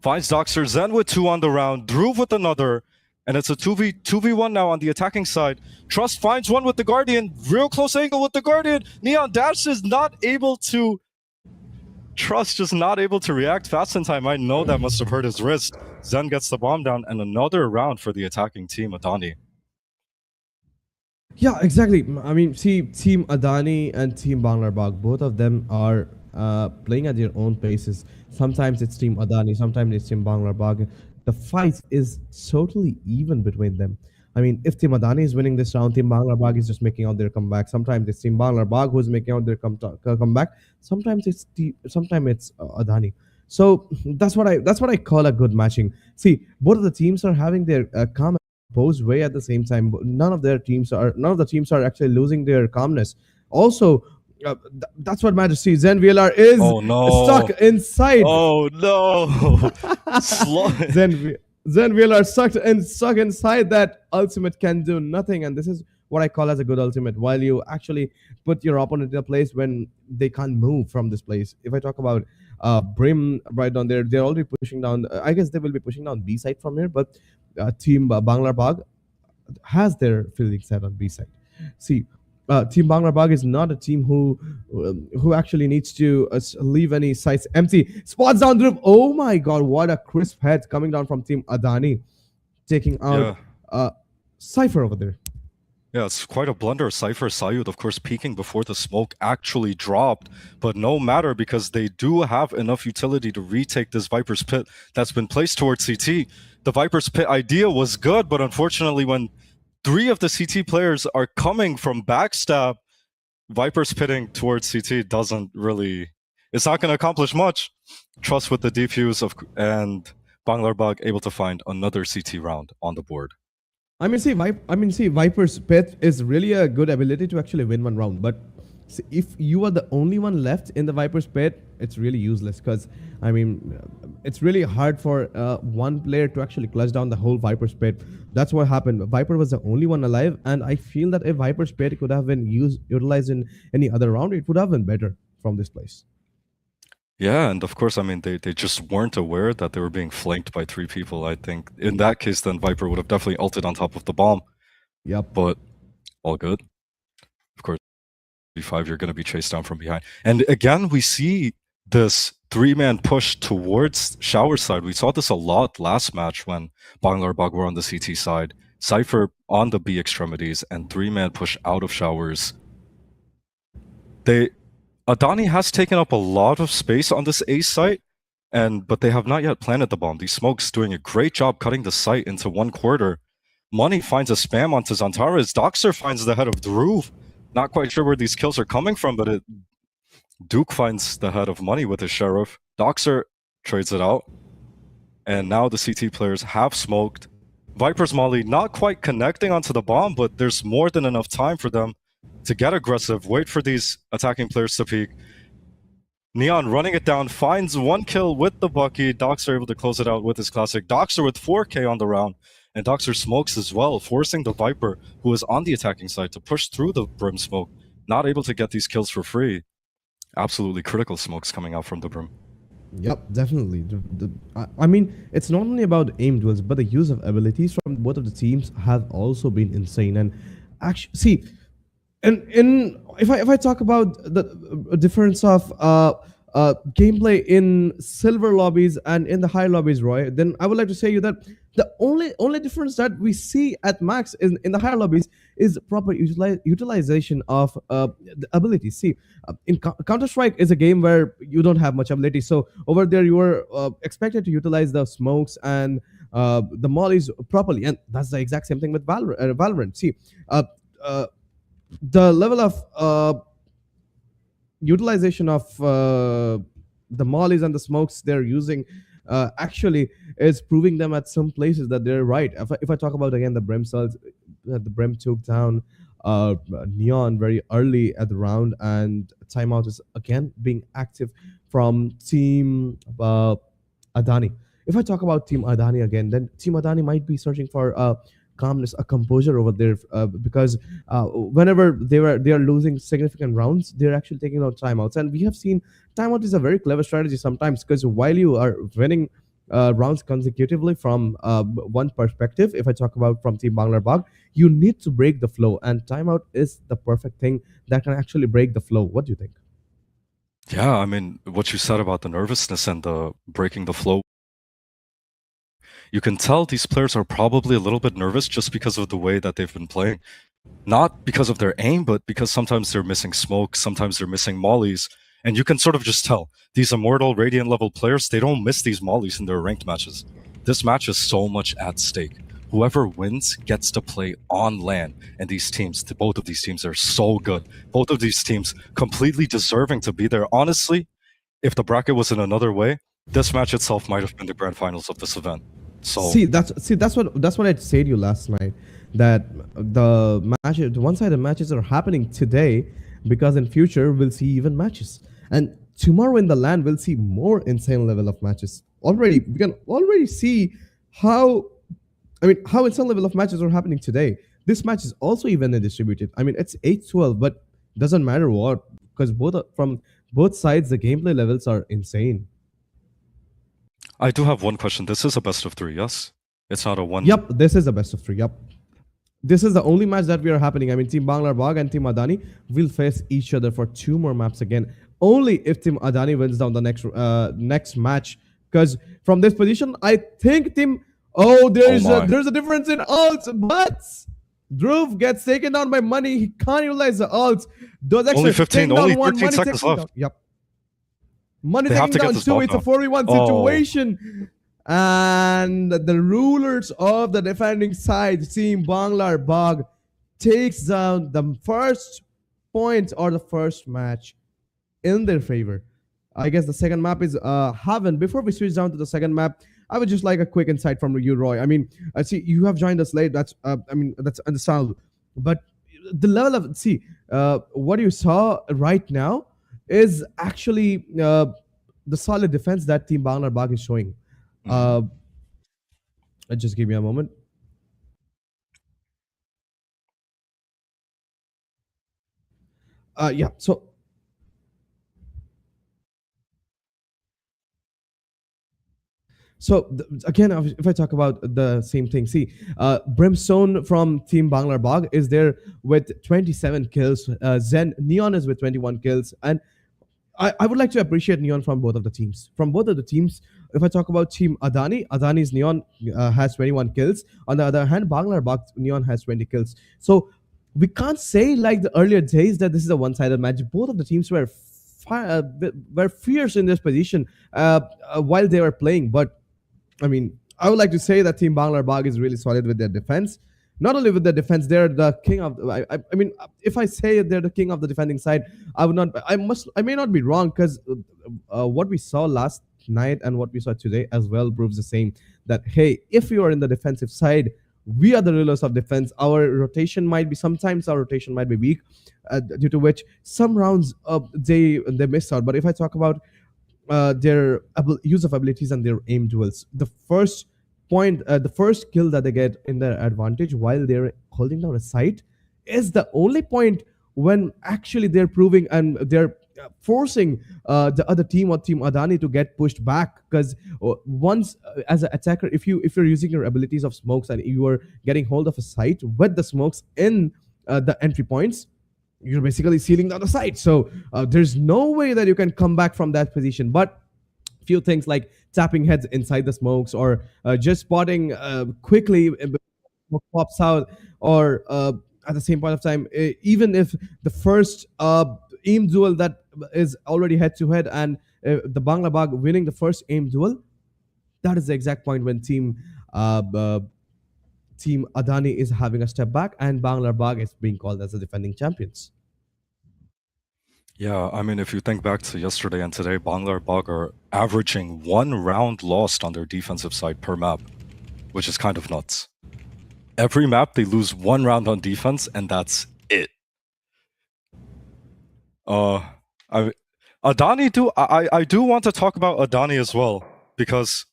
finds Doxer, Zen with 2 on the round, Drew with another, and it's a 2v1 now on the attacking side. Trust finds one with the Guardian, real close angle with the Guardian. Neon Dash is not able to... Trust just not able to react fast in time. I know that must have hurt his wrist. Zen gets the bomb down, and another round for the attacking team, Adani. Yeah, exactly. I mean, see, Team Adani and Team Banglar, both of them are playing at their own paces. Sometimes it's Team Adani, sometimes it's Team Banglar. The fight is totally even between them. I mean, if Team Adani is winning this round, Team Banglar is just making out their comeback. Sometimes it's Team Banglar who's making out their comeback. Sometimes it's Adani. So that's what I call a good matching. See, both of the teams are having their calm and composed way at the same time. None of the teams are actually losing their calmness. Also, that's what matters. See, Zen VLR is stuck inside. Oh no! Zen VLR stuck inside that ultimate, can do nothing, and this is what I call as a good ultimate. While you actually put your opponent in a place when they can't move from this place. If I talk about Brim right down there, they're already pushing down. I guess they will be pushing down B side from here, but Team Banglar has their fielding set on B side. See. Team Banglar is not a team who actually needs to leave any sites empty. Spots down Dhruv. Oh my god, what a crisp head coming down from Team Adani, taking out Cypher over there. Yeah, it's quite a blunder. Cypher, Sayud, of course, peeking before the smoke actually dropped, but no matter, because they do have enough utility to retake this Viper's Pit that's been placed towards CT. The Viper's Pit idea was good, but unfortunately when 3 of the CT players are coming from backstab, Viper's pitting towards CT doesn't really... It's not going to accomplish much. Trust with the defuse and Banglar able to find another CT round on the board. I mean, see, Viper's Pit is really a good ability to actually win one round, but See, if you are the only one left in the Viper's pit, it's really useless because, I mean, it's really hard for one player to actually clutch down the whole Viper's pit. That's what happened. Viper was the only one alive, and I feel that if Viper's pit could have been utilized in any other round, it would have been better from this place. Yeah, and of course, I mean, they just weren't aware that they were being flanked by 3 people. I think in that case, then Viper would have definitely ulted on top of the bomb, Yep. but all good. Of course, B5, you're going to be chased down from behind. And again, we see this 3-man push towards Shower side. We saw this a lot last match when Banglar were on the CT side, Cypher on the B extremities, and 3-man push out of Showers. Adani has taken up a lot of space on this A site, but they have not yet planted the bomb. These smokes doing a great job cutting the site into 1/4. Money finds a spam onto Zantares. Doxer finds the head of Dhruv. Not quite sure where these kills are coming from, but Duke finds the head of Money with his Sheriff. Doxer trades it out. And now the CT players have smoked. Viper's Molly not quite connecting onto the bomb, but there's more than enough time for them to get aggressive, wait for these attacking players to peek. Neon running it down, finds 1 kill with the Bucky. Doxer able to close it out with his classic. Doxer with 4k on the round. And Doxer smokes as well, forcing the Viper, who is on the attacking side, to push through the Brim smoke. Not able to get these kills for free. Absolutely critical smokes coming out from the Brim. Yep, definitely. I mean, it's not only about aim duels, but the use of abilities from both of the teams have also been insane. And actually, see, if I talk about the difference of gameplay in silver lobbies and in the high lobbies, Roy, then I would like to say you that the only difference that we see at max in the higher lobbies is proper utilization of the abilities. See, in Counter-Strike is a game where you don't have much ability, so over there you are expected to utilize the smokes and the mollies properly, and that's the exact same thing with Valorant. See, the level of utilization of the mollies and the smokes they're using actually is proving them at some places that they're right. If I talk about again the Brim cells, the Brim took down Neon very early at the round, and timeout is again being active from Team Adani. If I talk about Team Adani again, then Team Adani might be searching for calmness, a composure over there, because whenever they are losing significant rounds, they're actually taking out timeouts, and we have seen timeout is a very clever strategy sometimes, because while you are winning rounds consecutively from one perspective, if I talk about from Team Banglar, you need to break the flow, and timeout is the perfect thing that can actually break the flow. What do you think? Yeah, I mean, what you said about the nervousness and the breaking the flow, you can tell these players are probably a little bit nervous just because of the way that they've been playing. Not because of their aim, but because sometimes they're missing smoke, sometimes they're missing mollies, and you can sort of just tell. These Immortal, Radiant level players, they don't miss these mollies in their ranked matches. This match is so much at stake. Whoever wins gets to play on LAN, and these teams, both of these teams are so good. Both of these teams completely deserving to be there. Honestly, if the bracket was in another way, this match itself might have been the grand finals of this event. So that's what I said to you last night, that the one-sided matches are happening today because in future we'll see even matches, and tomorrow in the LAN we'll see more insane level of matches. Already we can already see how insane level of matches are happening today. This match is also evenly distributed. I mean, it's 8-12, but doesn't matter what, because from both sides the gameplay levels are insane. I do have one question. This is a best of 3, yes? It's not a one. Yep, this is a best of 3. Yep. This is the only match that we are happening. I mean, Team Banglar and Team Adani will face each other for 2 more maps again. Only if Team Adani wins down the next match. Because from this position, I think Team... there's a difference in ults, but Dhruv gets taken down by Money. He can't utilize the ults. Those only 15, only 13 seconds left. Yep. Money taking down 2. It's a 4v1 situation. And the rulers of the defending side, Team Banglar takes down the first point or the first match in their favor. I guess the second map is Haven. Before we switch down to the second map, I would just like a quick insight from you, Roy. I mean, I see you have joined us late. That's that's understandable. But the level of what you saw right now is actually the solid defense that Team Banglar is showing. Uh, just give me a moment. Yeah. Again, if I talk about the same thing, see, Brimstone from Team Banglar is there with 27 kills. Zen Neon is with 21 kills, and I would like to appreciate Neon from both of the teams. From both of the teams, if I talk about Team Adani's Neon has 21 kills. On the other hand, Banglar Neon has 20 kills. So we can't say like the earlier days that this is a one-sided match. Both of the teams were fierce in this position while they were playing, but I mean, I would like to say that Team Banglar is really solid with their defense. Not only with their defense, they're the king of. I mean, if I say they're the king of the defending side, I would not. I may not be wrong because what we saw last night and what we saw today as well proves the same. That hey, if you are in the defensive side, we are the rulers of defense. Sometimes our rotation might be weak, due to which some rounds they missed out. But if I talk about their use of abilities and their aim duels. The first kill that they get in their advantage while they're holding down a site is the only point when actually they're proving and they're forcing the other team or Team Adani to get pushed back because once as an attacker, if you're using your abilities of smokes and you are getting hold of a site with the smokes in the entry points, you're basically sealing the other side. So there's no way that you can come back from that position. But few things like tapping heads inside the smokes or just spotting quickly what pops out, or at the same point of time, even if the first aim duel that is already head to head and the Bangla winning the first aim duel, that is the exact point when Team Adani is having a step back and Bangla is being called as the defending champions. Yeah, I mean, if you think back to yesterday and today, Banglar are averaging 1 round lost on their defensive side per map, which is kind of nuts. Every map, they lose 1 round on defense, and that's it. Adani I do want to talk about Adani as well, because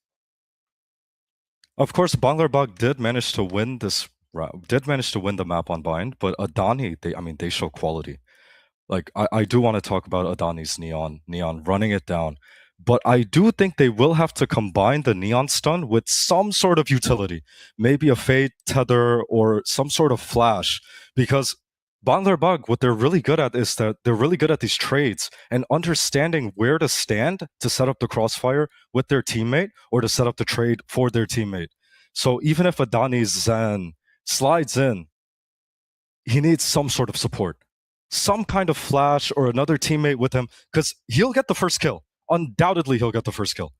of course Banglar did manage to win this did manage to win the map on bind, but Adani, they show quality. Like, I do want to talk about Adani's Neon running it down. But I do think they will have to combine the Neon stun with some sort of utility. Maybe a Fade, Tether, or some sort of flash. Because Banglar what they're really good at is that they're really good at these trades and understanding where to stand to set up the crossfire with their teammate or to set up the trade for their teammate. So even if Adani's Zen slides in, he needs some sort of support, some kind of flash or another teammate with him, because he'll get the first kill. Undoubtedly, he'll get the first kill.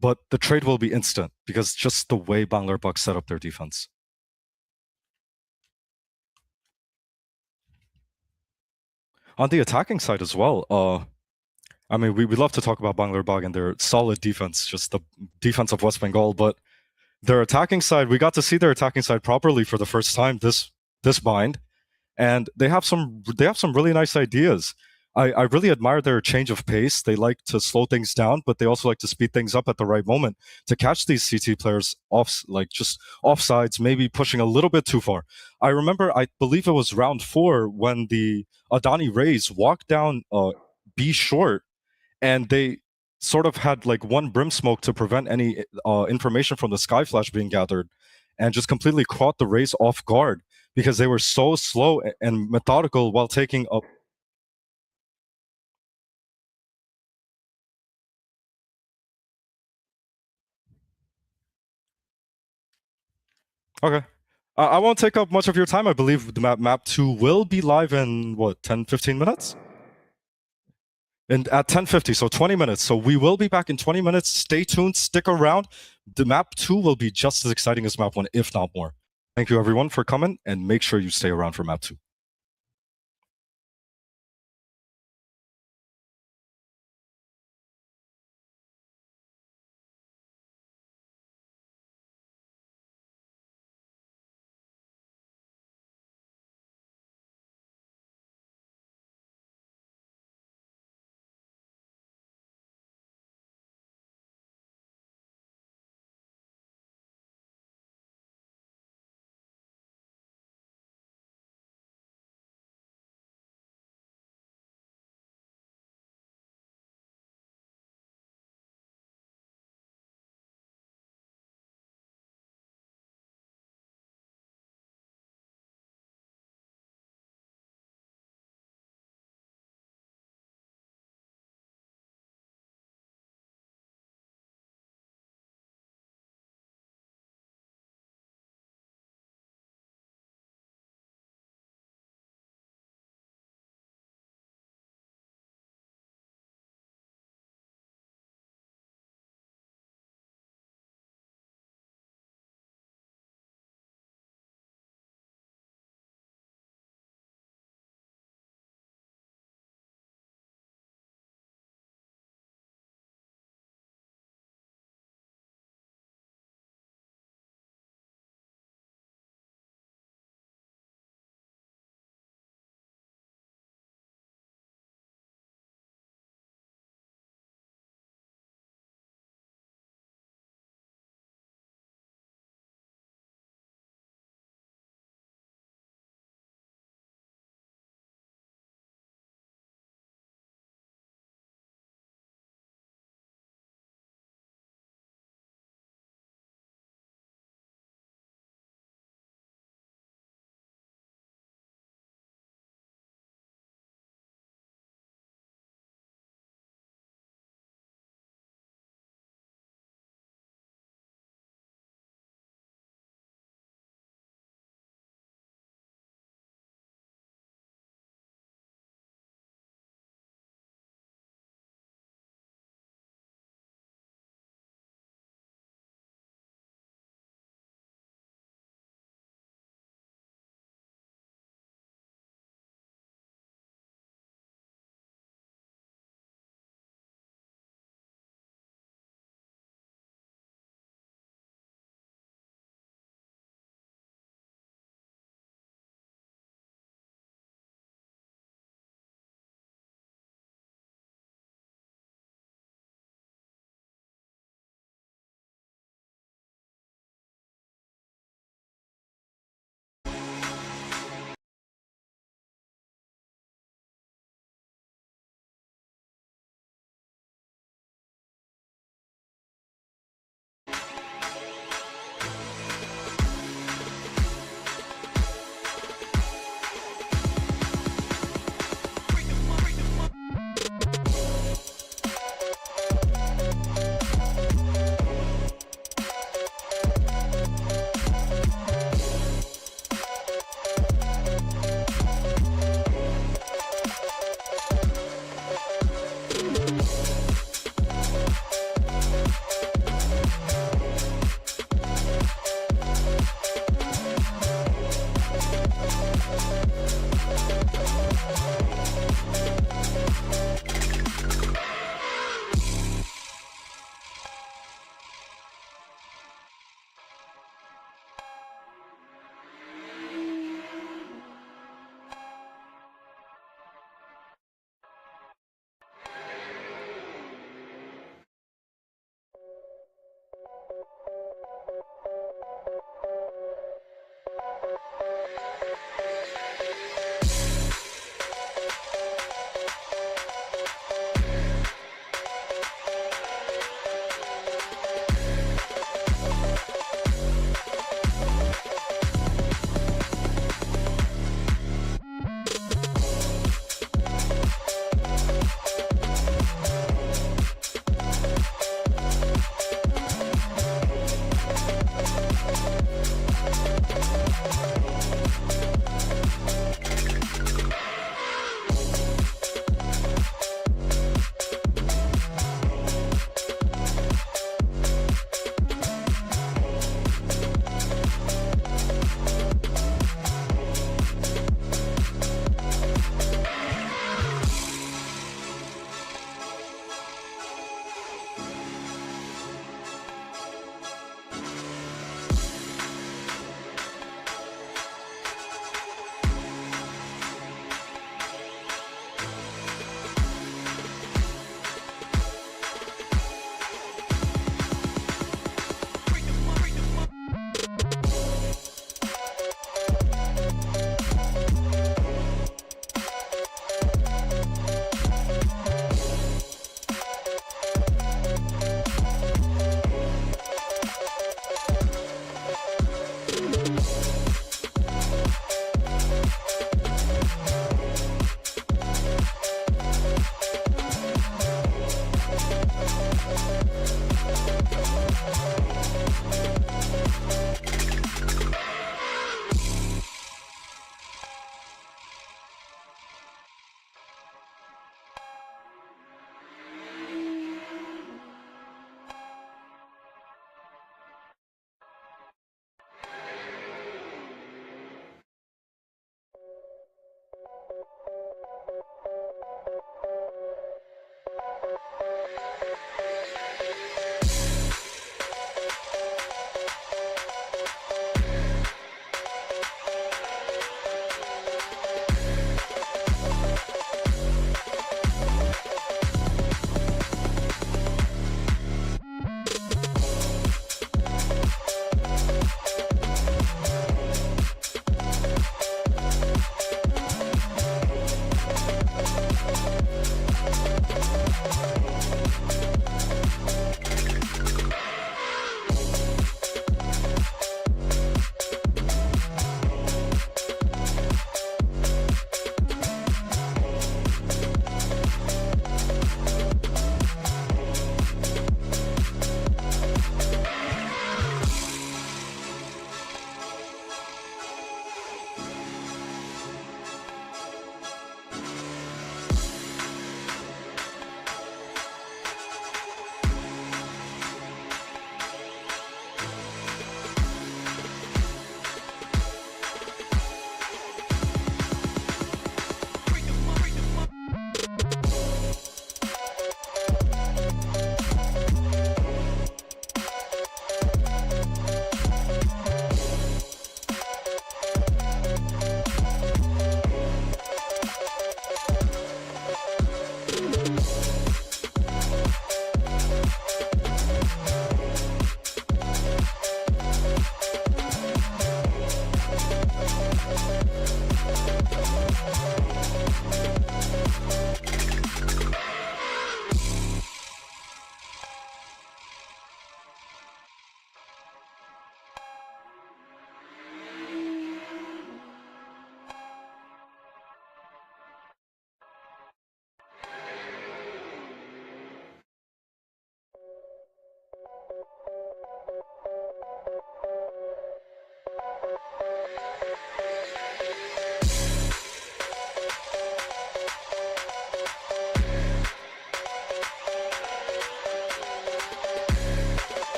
But the trade will be instant, because just the way Banglar set up their defense. On the attacking side as well, I mean, we love to talk about Banglar and their solid defense, just the defense of West Bengal, but their attacking side, we got to see their attacking side properly for the first time this bind. And they have some really nice ideas. I really admire their change of pace. They like to slow things down, but they also like to speed things up at the right moment to catch these CT players just offsides, maybe pushing a little bit too far. I remember, I believe it was round 4 when the Adani Rays walked down B short, and they sort of had like one brim smoke to prevent any information from the sky flash being gathered, and just completely caught the Rays off guard because they were so slow and methodical while taking a. Okay. I won't take up much of your time. I believe the map 2 will be live in, what, 10, 15 minutes? And at 10:50, so 20 minutes. So we will be back in 20 minutes. Stay tuned, stick around. The map 2 will be just as exciting as map 1, if not more. Thank you everyone for coming, and make sure you stay around for map 2.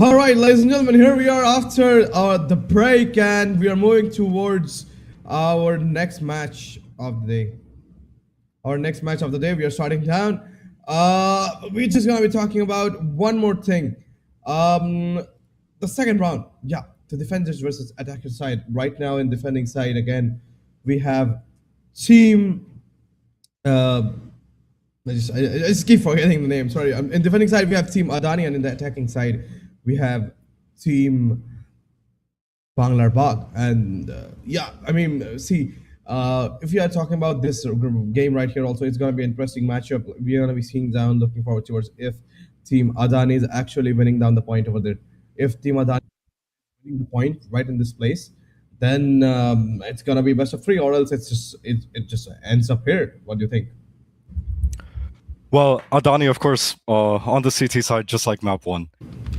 All right, ladies and gentlemen, here we are after the break, and we are moving towards our next match of the day. Our next match of the day, we are starting down. We're just gonna be talking about one more thing. The second round, yeah, the defenders versus attacker side. Right now, in defending side again, we have team. Uh, I just keep forgetting the name. Sorry. In defending side, we have Team Adani, and in the attacking side, we have Team Banglar Bagh. And yeah, I mean, see, if you are talking about this game right here, also, it's going to be an interesting matchup. We're going to be seeing down, looking forward towards if Team Adani is actually winning down the point over there. If Team Adani is winning the point right in this place, then it's going to be best of three, or else it just ends up here. What do you think? Well, Adani, of course, on the CT side, just like map 1.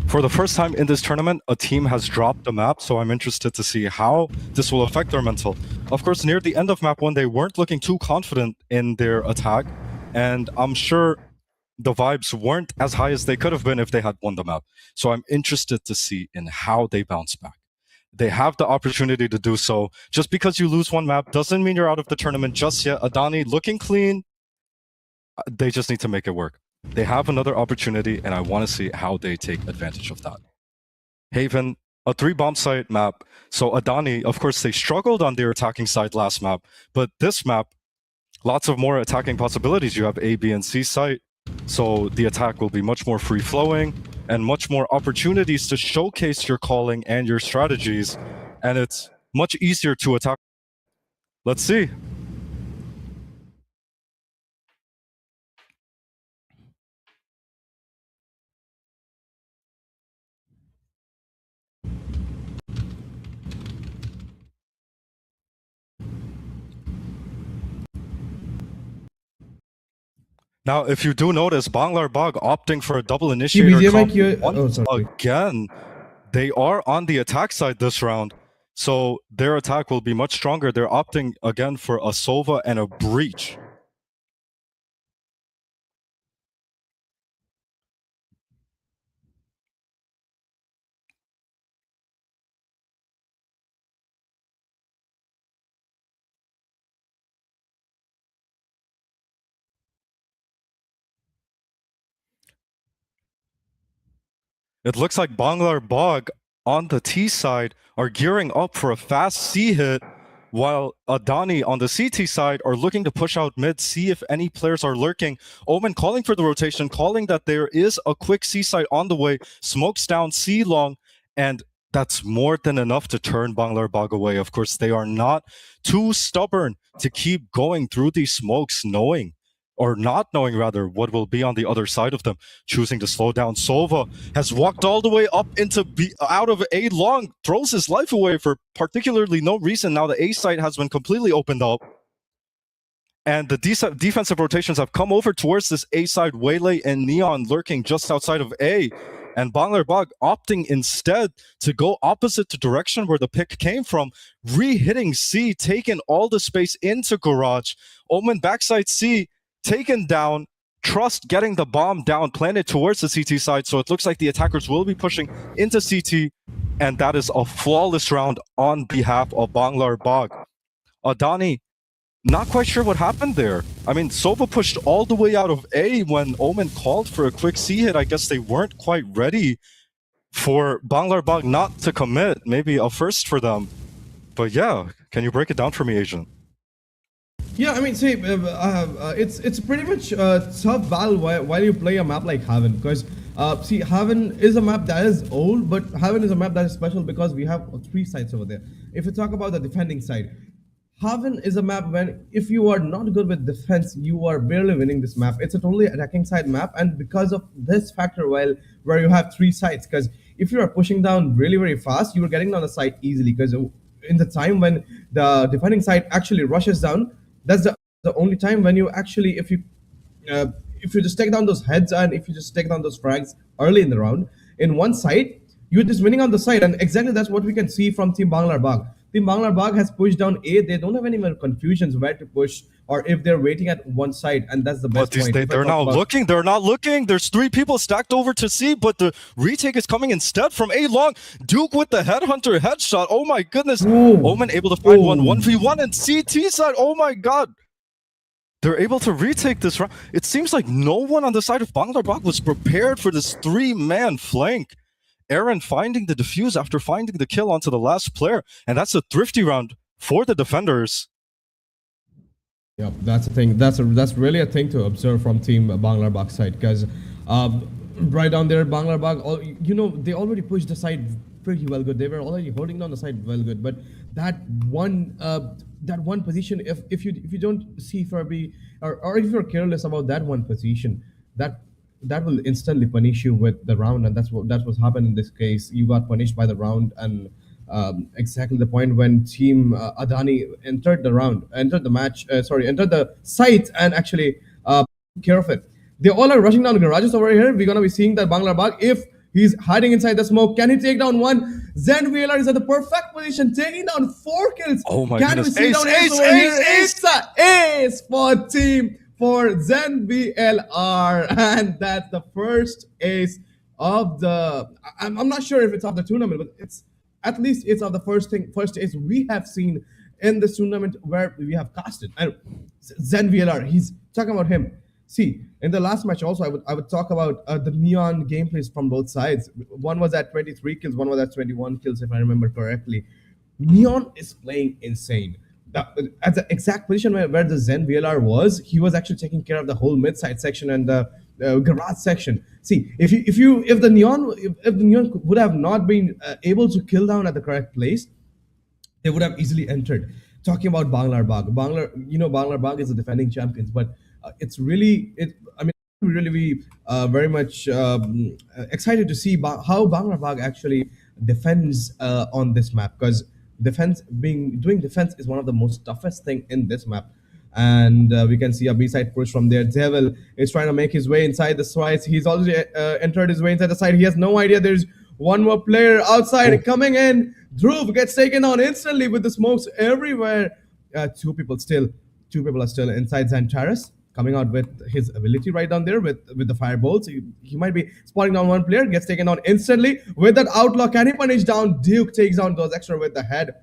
For the first time in this tournament, a team has dropped the map, so I'm interested to see how this will affect their mental. Of course, near the end of map 1, they weren't looking too confident in their attack, and I'm sure the vibes weren't as high as they could have been if they had won the map. So I'm interested to see in how they bounce back. They have the opportunity to do so. Just because you lose one map doesn't mean you're out of the tournament just yet. Adani looking clean. They just need to make it work. They have another opportunity, and I want to see how they take advantage of that. Haven, a 3-bomb site map. So Adani, of course, they struggled on their attacking side last map, but this map, lots of more attacking possibilities. You have A, B, and C site, so the attack will be much more free-flowing and much more opportunities to showcase your calling and your strategies, and it's much easier to attack. Let's see. Now, if you do notice, Banglar Bagh opting for a double initiator once again, they are on the attack side this round, so their attack will be much stronger. They're opting again for a Sova and a Breach. It looks like Banglar Bagh on the T side are gearing up for a fast C hit, while Adani on the CT side are looking to push out mid, see if any players are lurking. Omen calling for the rotation, calling that there is a quick C side on the way, smokes down C long, and that's more than enough to turn Banglar Bagh away. Of course, they are not too stubborn to keep going through these smokes, knowing or not knowing rather what will be on the other side of them, choosing to slow down. Sova has walked all the way up into B, out of A long, throws his life away for particularly no reason. Now the A site has been completely opened up, and the defensive rotations have come over towards this A side. Waylay and Neon lurking just outside of A, and Banglar Bagh opting instead to go opposite the direction where the pick came from, re-hitting C, taking all the space into Garage. Omen backside C, taken down, Trust getting the bomb down, planted towards the CT side, so it looks like the attackers will be pushing into CT, and that is a flawless round on behalf of Banglar Bagh. Adani, not quite sure what happened there. I mean, Sova pushed all the way out of A when Omen called for a quick C hit. I guess they weren't quite ready for Banglar Bagh not to commit. Maybe a first for them. But yeah, can you break it down for me, Asian? Yeah, I mean, see, it's pretty much tough battle while you play a map like Haven, because see, Haven is a map that is old, but Haven is a map that is special because we have 3 sides over there. If you talk about the defending side, Haven is a map where if you are not good with defense, you are barely winning this map. It's a totally attacking side map, and because of this factor, where you have 3 sides, because if you are pushing down really very fast, you are getting down the side easily, because in the time when the defending side actually rushes down, that's the only time when you actually, if you just take down those heads and if you just take down those frags early in the round in one side, you're just winning on the side, and exactly that's what we can see from Team Banglar Bagh. The Banglar has pushed down A. They don't have any more confusions where to push or if they're waiting at one side, and that's the But best point. If I they're talk not about looking. They're not looking. There's 3 people stacked over to C, but the retake is coming instead from A long. Duke with the headhunter headshot. Oh my goodness. Ooh. Omen able to find one Ooh. 1v1 and CT side. Oh my god. They're able to retake this round. It seems like no one on the side of Banglar was prepared for this 3-man flank. Aaron finding the defuse after finding the kill onto the last player, and that's a thrifty round for the defenders. Yep, that's a thing. That's really a thing to observe from Team Banglar side, because right down there, Banglar, you know, they already pushed the side pretty well good. They were already holding down the side well good, but that one position, if you don't see Furby, or if you're careless about that one position, that will instantly punish you with the round, and that's what happened in this case. You got punished by the round, and exactly the point when Team Adani entered the site, and actually took care of it. They all are rushing down the garages over here. We're gonna be seeing that Banglar, if he's hiding inside the smoke, can he take down one? Zen VLR is at the perfect position, taking down 4 kills. Oh my can goodness. we see Ace, down ace, over here? ace, It's a ace for Zen VLR, and that's the first ace of the. I'm not sure if it's of the tournament, but it's at least it's of the first ace we have seen in this tournament where we have casted. And Zen VLR, he's talking about him. See, in the last match also, I would talk about the neon gameplays from both sides. One was at 23 kills, one was at 21 kills, if I remember correctly. Neon is playing insane. At the exact position where the Zen VLR was, he was actually taking care of the whole mid side section and the garage section. See, if the neon would have not been able to kill down at the correct place, they would have easily entered. Talking about Banglar, Banglar is the defending champions, but it's really it. I mean, really be very much excited to see how Banglar actually defends on this map, because doing defense is one of the most toughest thing in this map. And we can see a B-side push from there. Devil is trying to make his way inside the side. He's already entered his way inside the side. He has no idea there's one more player outside coming in. Dhruv gets taken on instantly with the smokes everywhere. Two people are still inside Xantares, coming out with his ability right down there with the firebolts. He might be spotting down one player, gets taken on instantly with that outlaw. Can he punish down? Duke takes down those extra with the head.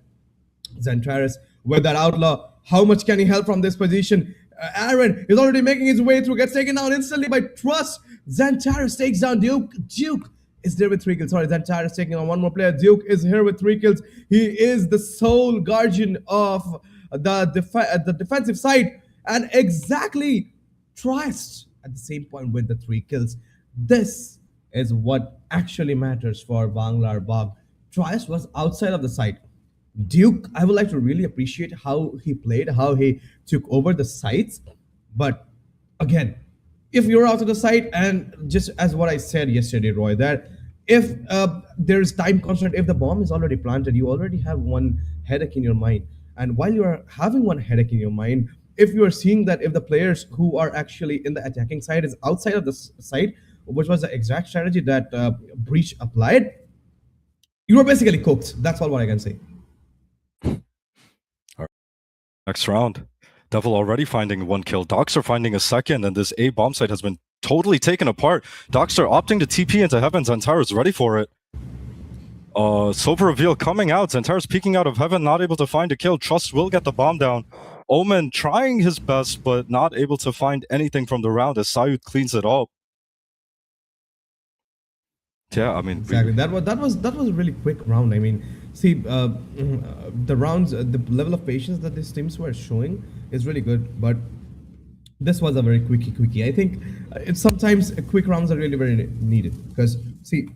Xantares with that outlaw. How much can he help from this position? Aaron is already making his way through, gets taken down instantly by Trust. Xantares takes down Duke. Duke is there with 3 kills. Sorry, Xantares taking on one more player. Duke is here with 3 kills. He is the sole guardian of the defensive side, and exactly Trust at the same point with the 3 kills. This is what actually matters for Banglar Bog. Trust was outside of the site. Duke, I would like to really appreciate how he played, how he took over the sites. But again, if you're out of the site, and just as what I said yesterday, Roy, that if there's time constraint, if the bomb is already planted, you already have one headache in your mind. And while you're having one headache in your mind, if you're seeing that if the players who are actually in the attacking side is outside of the site, which was the exact strategy that Breach applied, you are basically cooked. That's all what I can say. Next round. Devil already finding 1 kill. Doxer finding a second, and this A bomb site has been totally taken apart. Doxer opting to TP into heaven. Xantares ready for it. Sober reveal coming out. Xantares peeking out of heaven, not able to find a kill. Trust will get the bomb down. Omen trying his best, but not able to find anything from the round as Sayud cleans it up. Yeah, I mean, exactly. That was a really quick round. I mean, see, the rounds, the level of patience that these teams were showing is really good, but this was a very quickie. I think it's sometimes quick rounds are really very needed, because see,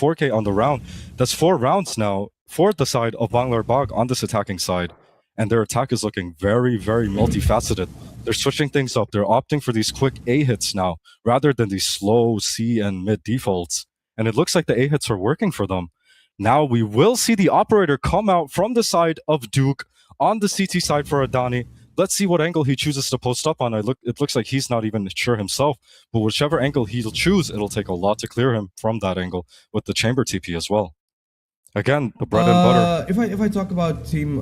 4K on the round. That's 4 rounds now for the side of Banglar on this attacking side. And their attack is looking very, very multifaceted. They're switching things up. They're opting for these quick A hits now, rather than these slow C and mid defaults. And it looks like the A hits are working for them. Now we will see the operator come out from the side of Duke on the CT side for Adani. Let's see what angle he chooses to post up on. It looks like he's not even sure himself, but whichever angle he'll choose, it'll take a lot to clear him from that angle with the chamber TP as well. Again, the bread and butter. If I talk about team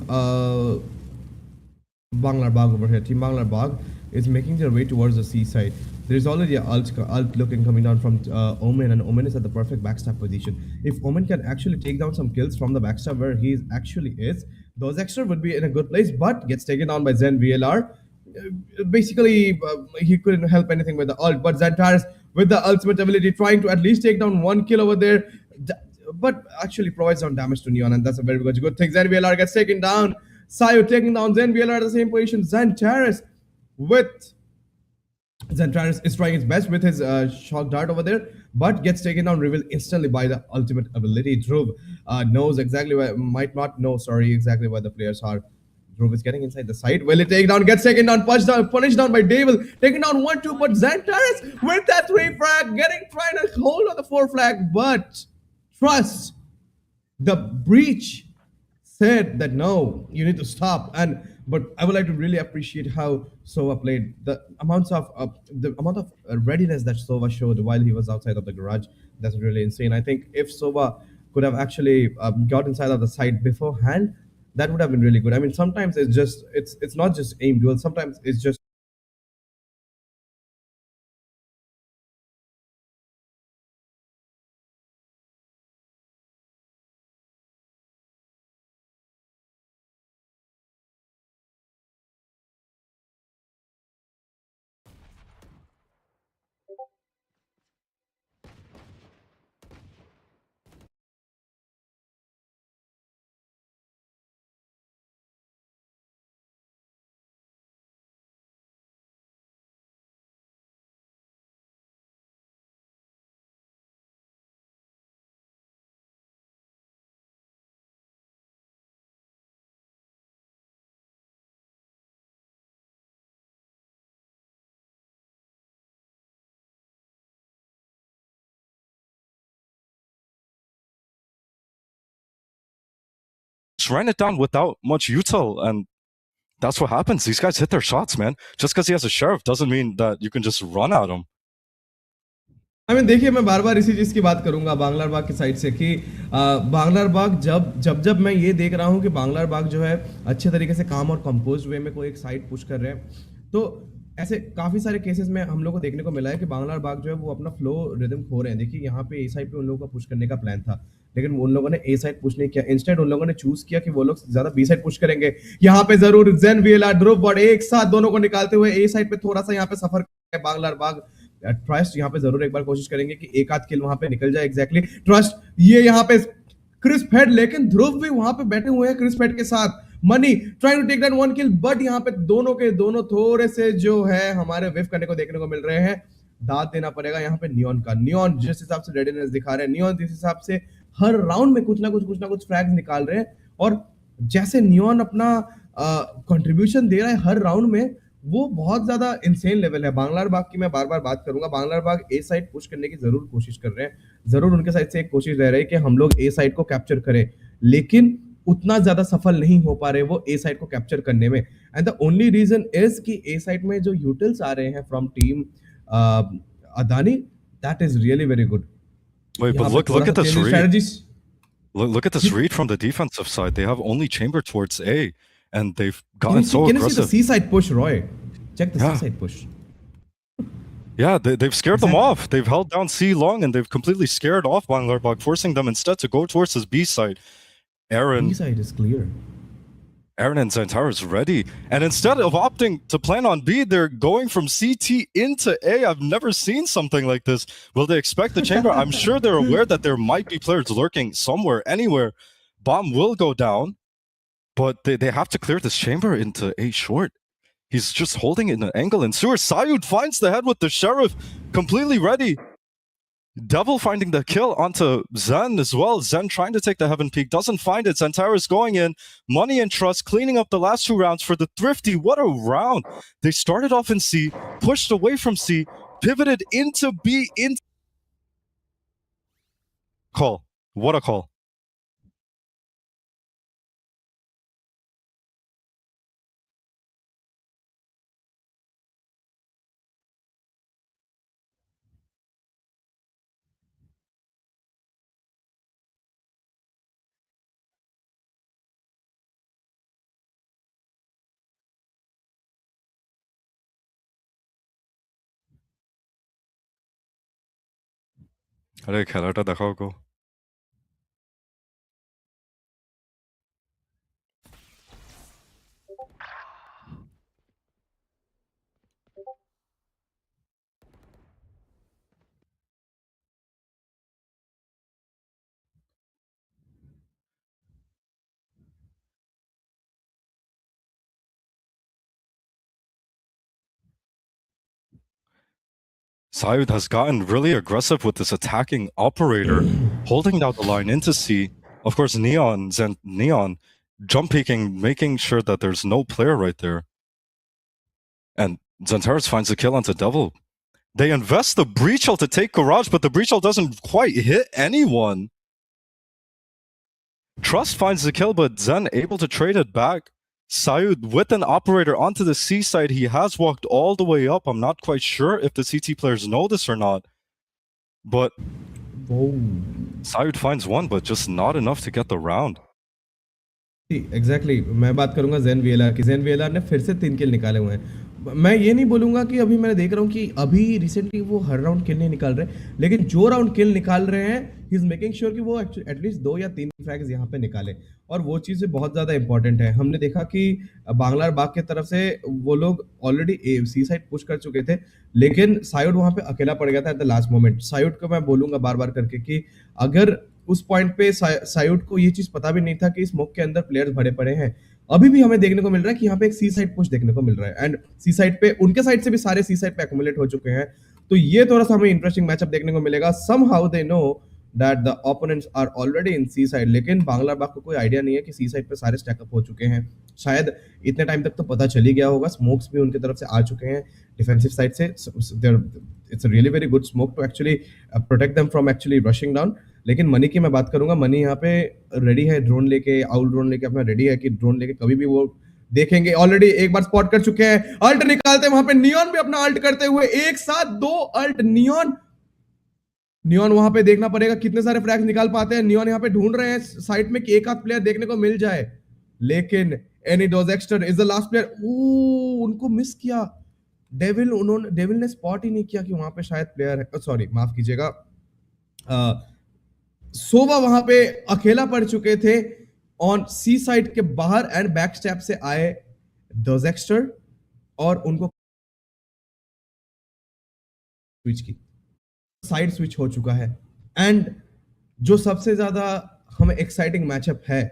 Banglar over here, team Banglar is making their way towards the C side. There is already an alt looking coming down from Omen, and Omen is at the perfect backstab position. If Omen can actually take down some kills from the backstab where he actually is, those extra would be in a good place, but gets taken down by Zen VLR. Basically, he couldn't help anything with the ult, but Xantares with the ultimate ability trying to at least take down 1 kill over there, but actually provides some damage to Neon, and that's a very good thing. Zen VLR gets taken down. Sayu taking down Zen VLR at the same position. Xantares is trying his best with his shock dart over there, but gets taken down, revealed instantly by the ultimate ability. Dhruv knows exactly where, might not know, sorry, exactly where the players are. Dhruv is getting inside the site. Will it take down? Gets taken down, punished down by Devil. Taken down 1-2, but Xantares with that 3 frag, trying to hold on the 4 flag, but Trust, the breach said that no, you need to stop. But I would like to really appreciate how Sova played. The amount of readiness that Sova showed while he was outside of the garage, that's really insane. I think if Sova could have actually got inside of the site beforehand, that would have been really good. I mean, sometimes it's not just aim duel. Sometimes it's just Ran it down without much util, and that's what happens. These guys hit their shots, man. Just because he has a sheriff doesn't mean that you can just run at him. I mean, देखिए मैं बार बार इसी चीज़ की बात करूंगा बांग्लार बाग की side से कि बांग्लार बाग जब मैं ये देख रहा हूँ कि बांग्लार बाग जो है अच्छे तरीके से काम और कंपोज वे में कोई एक साइड पुश कर रहे हैं, तो ऐसे काफी सारे केसेस में हम लोग को देखने को मिला है कि बांग्लार बाग जो है वो अपना फ्लो रिदम खो रहे हैं. देखिए यहाँ पे ए साइड पे उन लोगों का पुश करने का प्लान था, लेकिन उन लोगों ने ए साइड पुश नहीं किया. इंस्टेड उन लोगों ने चूज किया कि वो लोग ज्यादा बी साइड पुश करेंगे. यहाँ पे जरूर जेन वीएलआर ध्रुव बॉड एक साथ दोनों को निकालते हुए ए साइड पे थोड़ा सा यहाँ पे सफर बांग्लार बाग. ट्रस्ट यहाँ पे जरूर एक बार कोशिश करेंगे कि एक आध किल वहां पे निकल जाए. एग्जैक्टली ट्रस्ट ये यहाँ पे क्रिस्प हेड, लेकिन ध्रुव भी वहां पे बैठे हुए हैं क्रिस्प हेड के साथ. Money trying to take that 1 kill, but यहाँ पे दोनों के दोनों थोड़े से जो है हमारे विफ करने को देखने को मिल रहे हैं. दाद देना पड़ेगा यहाँ पे नियॉन का. नियॉन जिस हिसाब से रेडीनेस दिखा रहे हैं, नियॉन जिस हिसाब से हर राउंड में कुछ ना कुछ फ्रैग्स निकाल रहे हैं, और जैसे नियॉन अपना कंट्रीब्यूशन दे रहा है हर राउंड में, वो बहुत ज्यादा इंसेन लेवल है. बांग्लार बाग की मैं बार बार बात करूंगा. बांग्लार बाग ए साइड पुश करने की जरूर कोशिश कर रहे हैं, जरूर उनके साइड से एक कोशिश रह रही है कि हम लोग ए साइड को कैप्चर करें, लेकिन उतना ज्यादा सफल नहीं हो पा रहे वो ए साइड को कैप्चर करने में. And the only reason is कि ए साइड में जो यूटिल्स आ रहे हैं from team Adani, that is really very good. Wait, but look at this read. Look at this read from the defensive side. They have only chamber towards A, and they've gotten so aggressive. Can you see the C side push, Roy? Check the C side push. Yeah, they've scared them off. They've held down C long, and they've completely scared off Banglar, forcing them instead to go towards his B side. B side is clear. Aaron and Xantar is ready. And instead of opting to plan on B, they're going from CT into A. I've never seen something like this. Will they expect the chamber? I'm sure they're aware that there might be players lurking somewhere, anywhere. Bomb will go down, but they have to clear this chamber into A short. He's just holding it in an angle, and Sayud finds the head with the sheriff, completely ready. Devil finding the kill onto Zen as well. Zen trying to take the Heaven Peak, doesn't find it. Zentara's going in. Money and Trust cleaning up the last 2 rounds for the Thrifty. What a round. They started off in C, pushed away from C, pivoted into B, into call. What a call. আরে খেলাটা দেখাও গো। Sayud has gotten really aggressive with this attacking operator, holding down the line into C. Of course, Neon jump peeking, making sure that there's no player right there. And Zentaris finds the kill onto Devil. They invest the breach ult to take Garage, but the breach ult doesn't quite hit anyone. Trust finds the kill, but Zen able to trade it back. Sayud with an operator onto the C side. He has walked all the way up. I'm not quite sure if the CT players know this or not. But Sayud finds one, but just not enough to get the round. Exactly मैं बात करूंगा जेन VLR की। जेन VLR ने फिर से 3 किल निकाले हुए हैं। मैं ये नहीं बोलूंगा कि अभी मैं देख रहा हूँ कि अभी रिसेंटली वो हर राउंड किल नहीं निकाल रहे, लेकिन जो राउंड किल निकाल रहे हैं ही इज मेकिंग श्योर कि वो एटलीस्ट 2 या 3 फ्रैग्स यहाँ पे निकाले, और वो चीज़ें बहुत ज़्यादा इंपॉर्टेंट है। हमने देखा कि बांग्लार बाग की तरफ से वो लोग ऑलरेडी सी साइड पुश कर चुके थे, लेकिन सायुड वहाँ पे अकेला पड़ गया था एट द लास्ट मोमेंट। सायुड को मैं बोलूंगा बार बार करके कि अगर उस पॉइंट पे सायुड को ये चीज पता भी नहीं था कि स्मोक के अंदर प्लेयर्स भरे पड़े हैं। अभी भी हमें देखने को मिल रहा है कि यहाँ पे एक सी साइड पुश देखने को मिल रहा है, एंड सी साइड पे उनके साइड से भी सारे सी साइड पे एक्युमुलेट हो चुके हैं। तो ये थोड़ा सा हमें इंटरेस्टिंग मैचअप देखने को मिलेगा। Somehow they know that the opponents are already in C side, लेकिन बांग्ला बाग को कोई आइडिया नहीं है कि सी साइड पे सारे स्टैकअप हो चुके हैं। शायद इतने टाइम तक तो पता चल ही गया होगा। स्मोक्स भी उनकी तरफ से आ चुके हैं डिफेंसिव साइड से। It's a really very good smoke to actually protect them from actually rushing down. लेकिन मनी की मैं बात करूंगा, मनी यहाँ पे रेडी है ड्रोन लेके, आउल ड्रोन लेके अपना रेडी है कि ड्रोन लेके कभी भी वो देखेंगे। ऑलरेडी एक बार स्पॉट कर चुके हैं, अल्ट निकालते हैं वहां पे। नियॉन भी अपना अल्ट करते हुए एक साथ 2 अल्ट। नियॉन वहां पे देखना पड़ेगा कितने सारे फ्रैग्स निकाल पाते हैं। नियॉन यहाँ पे ढूंढ रहे हैं साइड में कि एक आध प्लेयर देखने को मिल जाए, लेकिन एनी डोजेक्स्टर इज द लास्ट प्लेयर। उनको मिस किया। डेविल ने स्पॉट ही नहीं किया कि वहां पे शायद प्लेयर है। सॉरी माफ कीजिएगा, सोवा वहां पे अकेला पड़ चुके थे ऑन सी साइड के बाहर, एंड बैक स्टेप से आए डोजेक्स्टर और उनको स्विच की साइड स्विच हो चुका है। एंड जो सबसे ज्यादा हमें एक्साइटिंग मैचअप है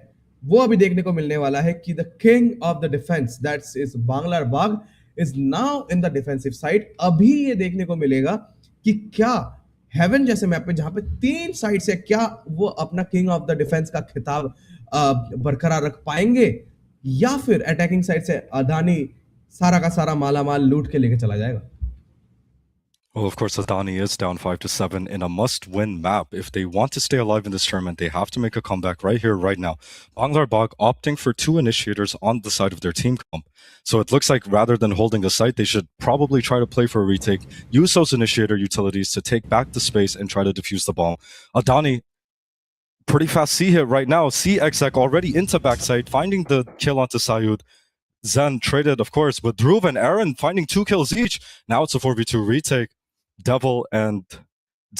वो अभी देखने को मिलने वाला है कि the king of the defence that's is बांग्लार बाग is now in the defensive side. अभी ये देखने को मिलेगा कि क्या हेवन जैसे मैप पे जहां पे 3 साइड से क्या वो अपना किंग ऑफ द डिफेंस का खिताब बरकरार रख पाएंगे, या फिर अटैकिंग साइड से अदानी सारा का सारा माला माल लूट के लेके चला जाएगा। Well, of course, Adani is down 5-7 in a must-win map. If they want to stay alive in this tournament, they have to make a comeback right here, right now. Banglar Bog opting for 2 initiators on the side of their team comp. So it looks like rather than holding a site, they should probably try to play for a retake, use those initiator utilities to take back the space and try to defuse the bomb. Adani, pretty fast C hit right now. C exec already into backside, finding the kill onto Sayud. Zen traded, of course, but Dhruv and Aaron finding 2 kills each. Now it's a 4v2 retake. Devil and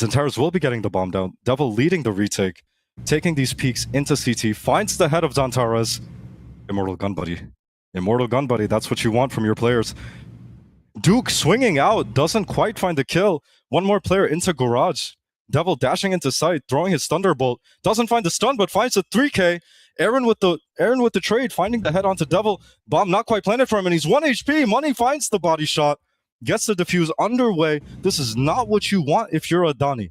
Zentaris will be getting the bomb down. Devil leading the retake, taking these peaks into CT, finds the head of Zentaris. Immortal Gun Buddy. Immortal Gun Buddy, that's what you want from your players. Duke swinging out, doesn't quite find the kill. One more player into Garage. Devil dashing into sight, throwing his Thunderbolt. Doesn't find the stun, but finds the 3K. Aaron with the trade, finding the head onto Devil. Bomb not quite planted for him, and he's 1 HP. Money finds the body shot. Gets the defuse underway. This is not what you want if you're Adani.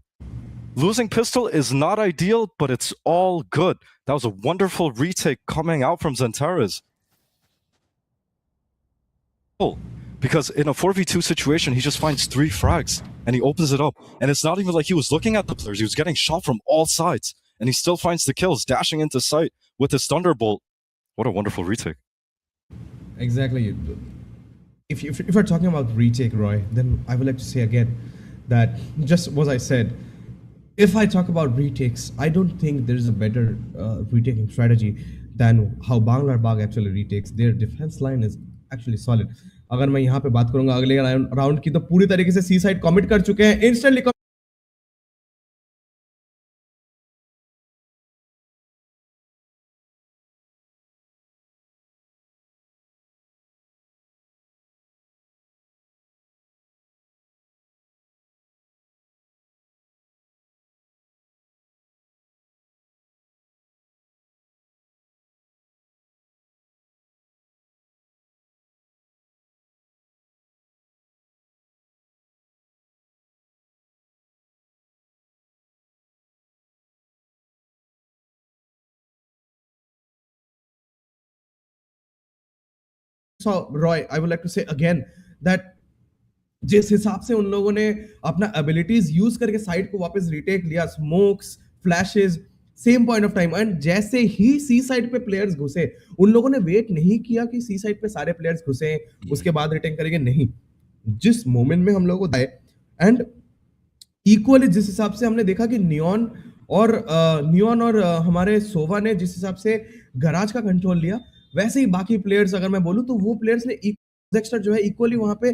Losing pistol is not ideal, but it's all good. That was a wonderful retake coming out from Zentaris. Because in a 4v2 situation, he just finds 3 frags and he opens it up. And it's not even like he was looking at the players, he was getting shot from all sides. And he still finds the kills, dashing into sight with his Thunderbolt. What a wonderful retake. Exactly. If we're talking about retake, Roy, then I would like to say again that just what I said. If I talk about retakes, I don't think there's a better retaking strategy than how Banglar Bagh actually retakes. Their defense line is actually solid. अगर मैं यहाँ पे बात करूंगा अगले round की तो पूरी तरीके से सी साइड कमिट कर चुके हैं instantly So, Roy, I would like to say again that जिस हिसाब से उन लोगों ने अपना एबिलिटीज यूज करके साइड को वापस रिटेक लिया smokes flashes same point of time and जैसे ही सी साइड पे प्लेयर्स घुसे उन लोगों ने वेट नहीं किया कि सी साइड पे सारे प्लेयर्स घुसे उसके बाद रिटेक करेंगे नहीं जिस मोमेंट में हम लोगों को दाए एंड इक्वली जिस हिसाब से हमने देखा कि नियॉन और हमारे सोवा ने जिस हिसाब से गराज का कंट्रोल लिया वैसे ही बाकी प्लेयर्स अगर मैं बोलूं तो वो प्लेयर्स ने एक्स्ट्रा जो है इक्वली वहां पे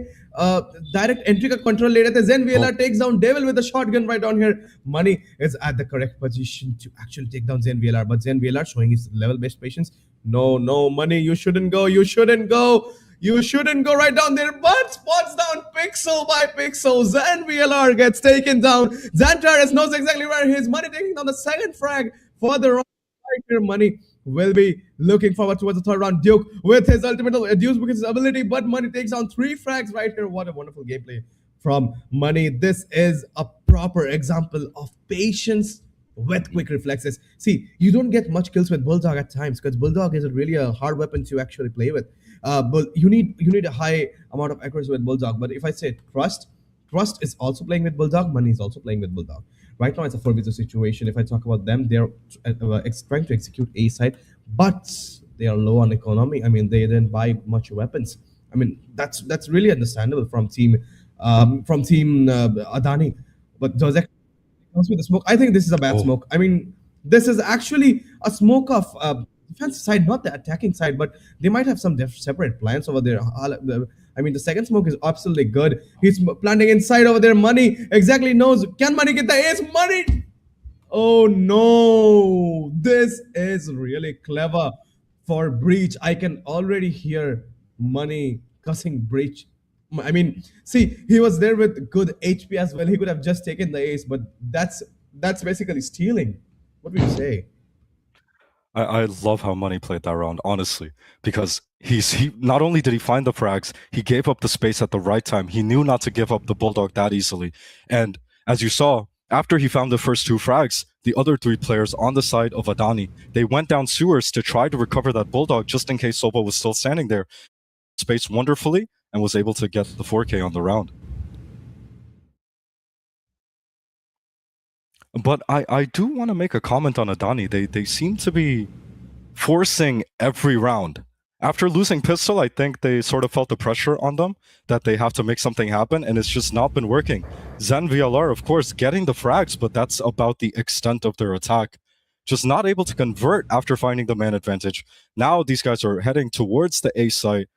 डायरेक्ट एंट्री का कंट्रोल ले रहे थे Zen VLR takes down Devil with a shotgun right down here. Money is at the correct position to actually take down Zen VLR, but Zen VLR showing his level based patience. No, Money, you shouldn't go. You shouldn't go right down there, but spots down pixel by pixel. Zen VLR gets taken down. Xantares knows exactly where he is. Money taking down the second frag further on. Right here, Money will be looking forward towards the third round. Duke with his ultimate Duke with his ability, but Money takes down 3 frags right here. What a wonderful gameplay from Money. This is a proper example of patience with quick reflexes. See, you don't get much kills with Bulldog at times because Bulldog is really a hard weapon to actually play with. But you need a high amount of accuracy with Bulldog. But if I say Trust is also playing with Bulldog. Money is also playing with Bulldog. Right now, it's a 4v2 situation. If I talk about them, they're trying to execute A side, but they are low on economy. I mean, they didn't buy much weapons. I mean, that's really understandable from team Adani. But does that comes with the smoke? I think this is a bad smoke. I mean, this is actually a smoke of defensive side, not the attacking side, but they might have some separate plans over there. I mean, the second smoke is absolutely good. He's planting inside over there. Money exactly knows. Can Money get the ace? Money! Oh no! This is really clever for Breach. I can already hear Money cussing Breach. I mean, see, he was there with good HP as well. He could have just taken the ace, but that's basically stealing. What would you say? I love how Money played that round, honestly, because he not only did he find the frags, he gave up the space at the right time. He knew not to give up the Bulldog that easily. And as you saw, after he found the first 2 frags, the other 3 players on the side of Adani, they went down sewers to try to recover that Bulldog just in case Soba was still standing there. Space wonderfully and was able to get the 4K on the round. But I do want to make a comment on Adani. They seem to be forcing every round. After losing pistol, I think they sort of felt the pressure on them that they have to make something happen, and it's just not been working. Zen VLR, of course, getting the frags, but that's about the extent of their attack. Just not able to convert after finding the man advantage. Now these guys are heading towards the A site,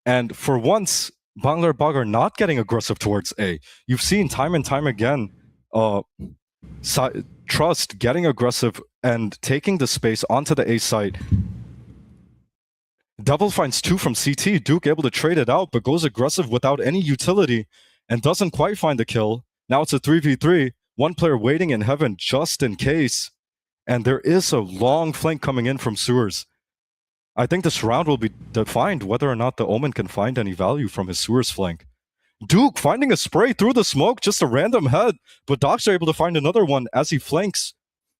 and for once, Banglar Bagh are not getting aggressive towards A. You've seen time and time again, Trust getting aggressive and taking the space onto the A site. Devil finds 2 from CT. Duke able to trade it out, but goes aggressive without any utility and doesn't quite find the kill. Now it's a 3v3. One player waiting in heaven just in case. And there is a long flank coming in from sewers. I think this round will be defined whether or not the Omen can find any value from his sewers flank. Duke finding a spray through the smoke, just a random head, but Docs are able to find another one as he flanks.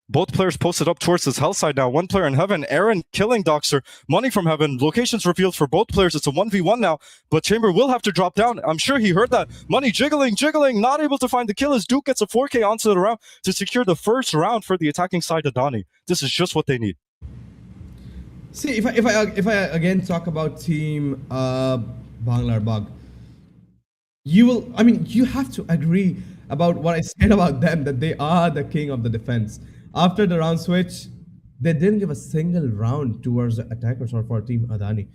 Both players posted up towards his hell side now. One player in heaven, Aaron killing Doxer. Money from heaven. Locations revealed for both players. It's a 1v1 now, but Chamber will have to drop down. I'm sure he heard that. Money jiggling, not able to find the kill as Duke gets a 4K onto the round to secure the first round for the attacking side of Donnie. This is just what they need. See, if I again talk about team Banglar Bug, you have to agree about what I said about them, that they are the king of the defense. After the round switch, they didn't give a single round towards the attackers or for Team Adani.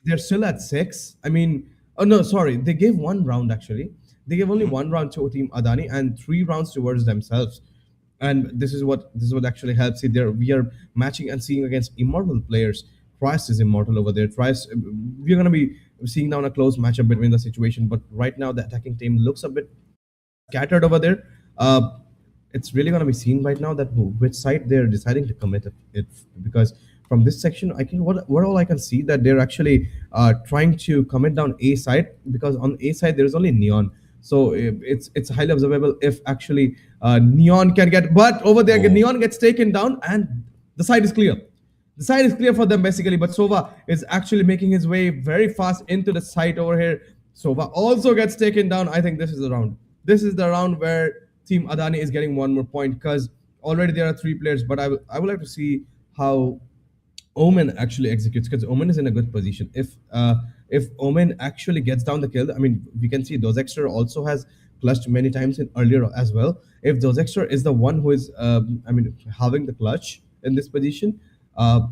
They're still at 6. I mean, oh no, sorry, they gave one round actually. They gave only one round to Team Adani and 3 rounds towards themselves. And this is what actually helps. See, we are matching and seeing against immortal players. Trice is immortal over there. Trice, we're gonna be seeing down a close matchup between the situation, but right now the attacking team looks a bit scattered over there. It's really gonna be seen right now that which side they're deciding to commit it, because from this section, what all I can see that they're actually trying to commit down A side, because on A side there's only Neon. So it's highly observable if actually Neon can get, but over there Neon gets taken down and the side is clear. The side is clear for them basically, but Sova is actually making his way very fast into the site over here. Sova also gets taken down. I think this is the round. This is the round where Team Adani is getting one more point, because already there are 3 players, but I would like to see how Omen actually executes, because Omen is in a good position. If Omen actually gets down the kill, I mean, we can see Dozexter also has clutched many times in earlier as well. If Dozexter is the one who is, having the clutch in this position,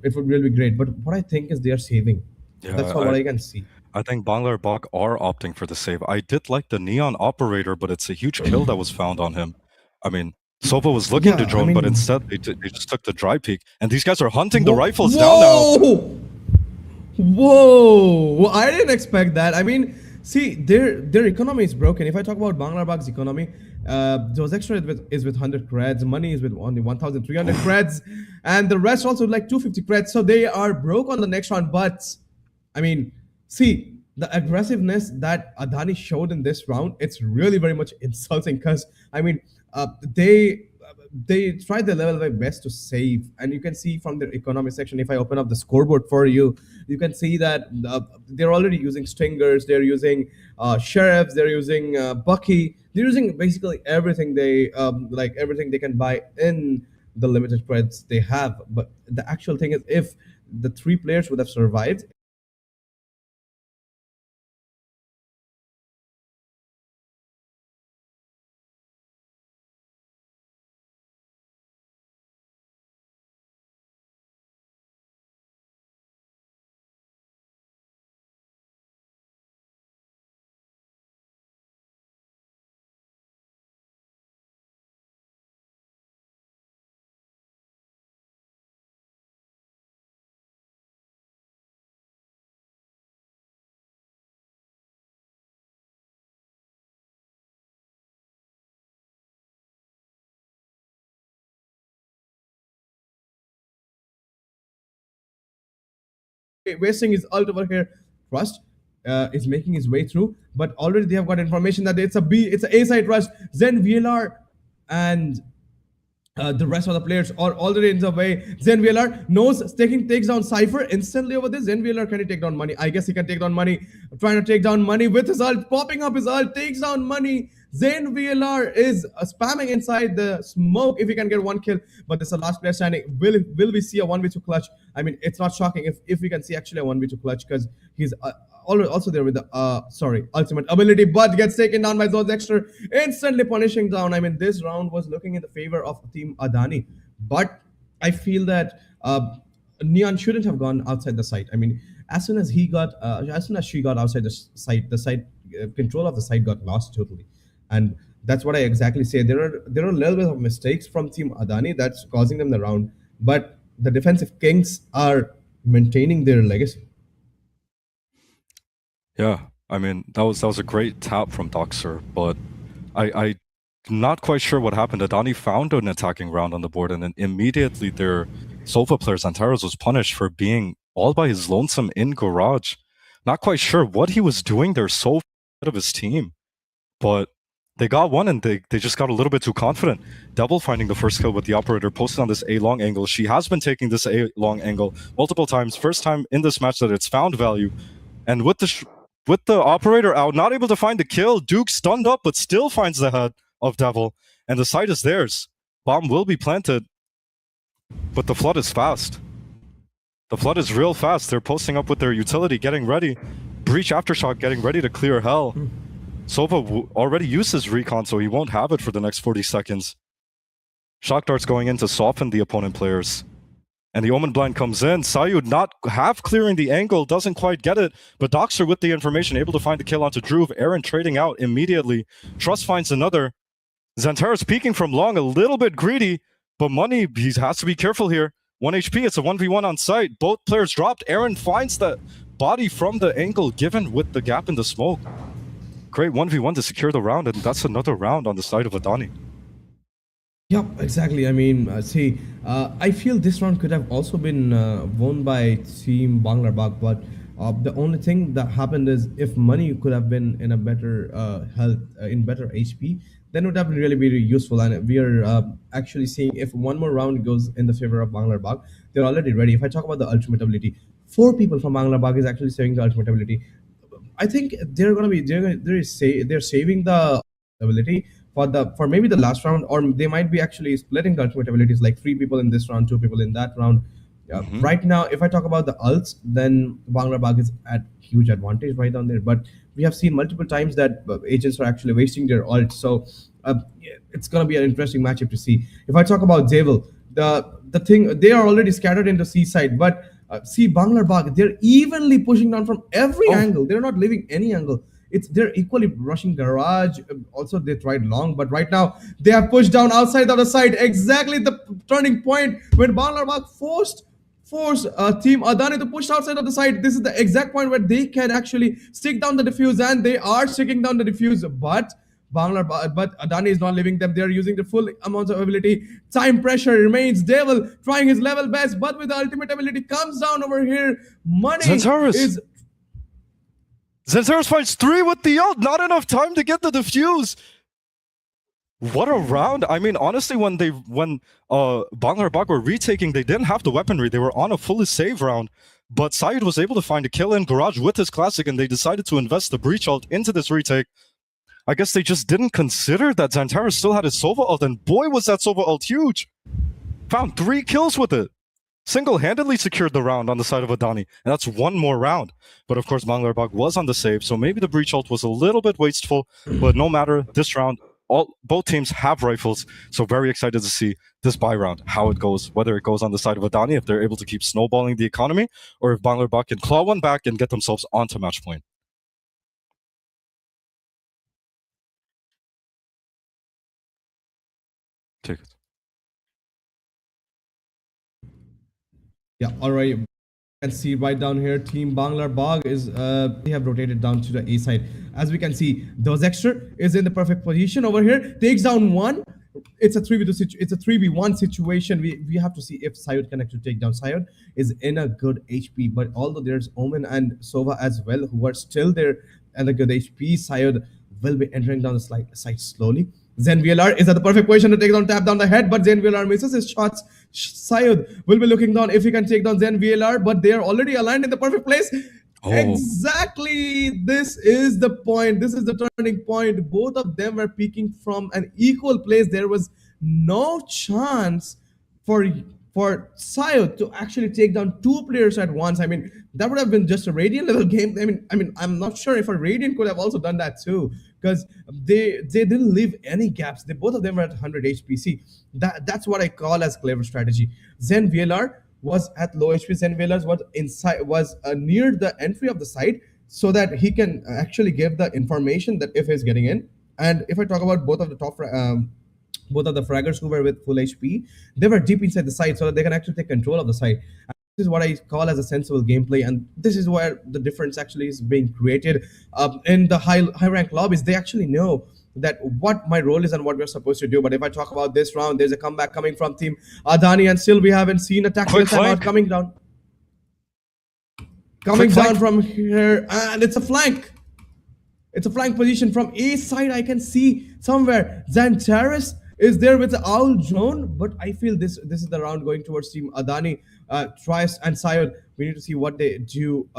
it would really be great. But what I think is they are saving. Yeah, that's all what I can see. I think Banglar Bak are opting for the save. I did like the Neon operator, but it's a huge kill that was found on him. I mean, Sova was looking to drone, but instead they just took the dry peek. And these guys are hunting the rifles down now. Whoa! I didn't expect that. I mean, see, their economy is broken. If I talk about Banglar Bag's economy, those extra is with 100 creds, money is with only 1,300 creds, and the rest also with like 250 creds. So they are broke on the next round. But I mean, see, the aggressiveness that Adani showed in this round, it's really very much insulting, because I mean, they tried their level their best to save, and you can see from their economy section, if I open up the scoreboard for you, you can see that they're already using stingers, they're using sheriffs, they're using Bucky, they're using basically everything everything they can buy in the limited creds they have. But the actual thing is, if the 3 players would have survived, wasting his ult over here. Rust is making his way through, but already they have got information that it's a A side Rust. Zen VLR and the rest of the players are already in the way. Zen VLR takes down Cypher instantly over this. Zen VLR, can he take down Money? I guess he can take down Money. Trying to take down Money with his ult, popping up his ult, takes down Money. Zen VLR is spamming inside the smoke if he can get one kill, but this is the last player standing. Will we see a 1v2 clutch? I mean, it's not shocking if we can see actually a 1v2 clutch, because he's also there with the ultimate ability, but gets taken down by Zodexter, instantly punishing down. I mean, this round was looking in the favor of Team Adani, but I feel that Neon shouldn't have gone outside the site. I mean, as soon as she got outside the site control of the site got lost totally, and that's what I exactly say. There are a little bit of mistakes from Team Adani that's causing them the round, but the defensive kings are maintaining their legacy. Yeah, I mean, that was a great tap from Doxer, but I'm not quite sure what happened. Adani found an attacking round on the board, and then immediately their Sofa player Zantaros was punished for being all by his lonesome in garage. Not quite sure what he was doing there so of his team. But they got one and they just got a little bit too confident. Devil finding the first kill with the operator posted on this A long angle. She has been taking this A long angle multiple times. First time in this match that it's found value. And with the operator out, not able to find the kill, Duke stunned up but still finds the head of Devil. And the site is theirs. Bomb will be planted. But the flood is fast. The flood is real fast. They're posting up with their utility, getting ready. Breach Aftershock getting ready to clear hell. Sova already used his recon, so he won't have it for the next 40 seconds. Shock darts going in to soften the opponent players. And the Omen Blind comes in. Sayud not half clearing the angle, doesn't quite get it. But Doxer with the information, able to find the kill onto Druve. Aaron trading out immediately. Trust finds another. Xantaras peeking from long, a little bit greedy. But Money, he has to be careful here. 1 HP, it's a 1v1 on site. Both players dropped. Aaron finds the body from the angle given with the gap in the smoke. Great 1v1 to secure the round, and that's another round on the side of Adani. Yep, exactly. I mean, I feel this round could have also been won by Team Banglar, but the only thing that happened is if Money could have been in a better health, in better HP, then it would have been really very useful. And we are actually seeing if one more round goes in the favor of Banglar, they're already ready. If I talk about the ultimate ability, 4 people from Banglar is actually saving the ultimate ability. I think they're saving the ability for maybe the last round, or they might be actually splitting the ultimate abilities, like 3 people in this round, 2 people in that round. Right now, if I talk about the ults, then Banglar is at huge advantage right down there. But we have seen multiple times that agents are actually wasting their ults, so it's gonna be an interesting matchup to see. If I talk about Devil, the thing, they are already scattered into C side, but see Banglar, they're evenly pushing down from every angle. They're not leaving any angle. They're equally rushing garage. Also, they tried long, but right now they have pushed down outside of the site. Exactly the turning point when Banglar forced Team Adani to push outside of the site. This is the exact point where they can actually stick down the defuse, and they are sticking down the defuse, but Adani is not leaving them. They are using the full amount of ability. Time pressure remains. Devil trying his level best, but with the ultimate ability comes down over here. Money Xantaras finds 3 with the ult. Not enough time to get the defuse. What a round. I mean, honestly, when Banglar were retaking, they didn't have the weaponry. They were on a fully save round. But Sayed was able to find a kill in garage with his classic, and they decided to invest the breach ult into this retake. I guess they just didn't consider that Xantaras still had his Sova ult, and boy was that Sova ult huge. Found 3 kills with it. Single-handedly secured the round on the side of Adani, and that's 1 more round. But of course, Banglar was on the save, so maybe the breach ult was a little bit wasteful, but no matter, this round, both teams have rifles, so very excited to see this buy round, how it goes, whether it goes on the side of Adani, if they're able to keep snowballing the economy, or if Banglar can claw one back and get themselves onto match point. Take it. Yeah, all right. You can see right down here, Team Banglar is they have rotated down to the A side. As we can see, Dozexter is in the perfect position over here, takes down 1. It's a 3v1 situation. We have to see if Sayud can actually take down. Sayud is in a good HP, but although there's Omen and Sova as well, who are still there and a good HP, Sayud will be entering down the side slowly. Zen VLR is at the perfect position to tap down the head, but Zen VLR misses his shots. Sayud will be looking down if he can take down Zen VLR, but they are already aligned in the perfect place. Exactly. This is the point. This is the turning point. Both of them were peaking from an equal place. There was no chance for Sayud to actually take down 2 players at once. I mean, that would have been just a Radiant level game. I mean, I'm not sure if a Radiant could have also done that too, because they didn't leave any gaps. Both of them were at 100 HP. See, that's what I call as clever strategy. Zen VLR was at low HP. Zen VLR was near the entry of the site, so that he can actually give the information that if he's getting in. And if I talk about both of the both of the fraggers who were with full HP, they were deep inside the site, so that they can actually take control of the site. This is what I call as a sensible gameplay, and this is where the difference actually is being created. In the high rank lobbies, they actually know that what my role is and what we're supposed to do. But if I talk about this round, there's a comeback coming from Team Adani, and still we haven't seen a tactical timeout coming down. Coming down from here, and it's a flank. It's a flank position from A side. I can see somewhere Zantares is there with the owl drone, but I feel this is the round going towards Team Adani. Trice and Sayed. We need to see what they do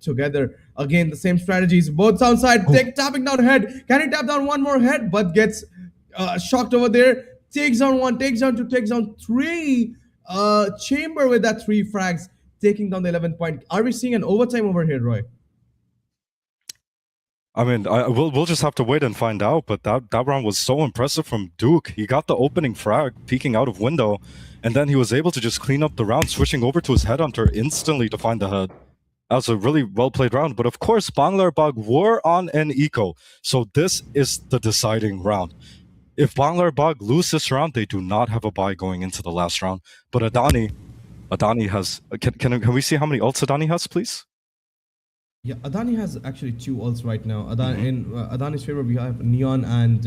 together. Again, the same strategies. Both downside. Tapping down head. Can he tap down one more head? But gets shocked over there. Takes down one. Takes down two. Takes down three. Chamber with that 3 frags, taking down the 11 point. Are we seeing an overtime over here, Roy? I mean, we'll just have to wait and find out, but that round was so impressive from Duke. He got the opening frag, peeking out of window, and then he was able to just clean up the round, switching over to his headhunter instantly to find the head. That was a really well-played round, but of course, Banglar were on an eco, so this is the deciding round. If Banglar lose this round, they do not have a bye going into the last round, but Adani has... Can we see how many ults Adani has, please? Yeah, Adani has actually 2 ults right now. In Adani's favor, we have Neon and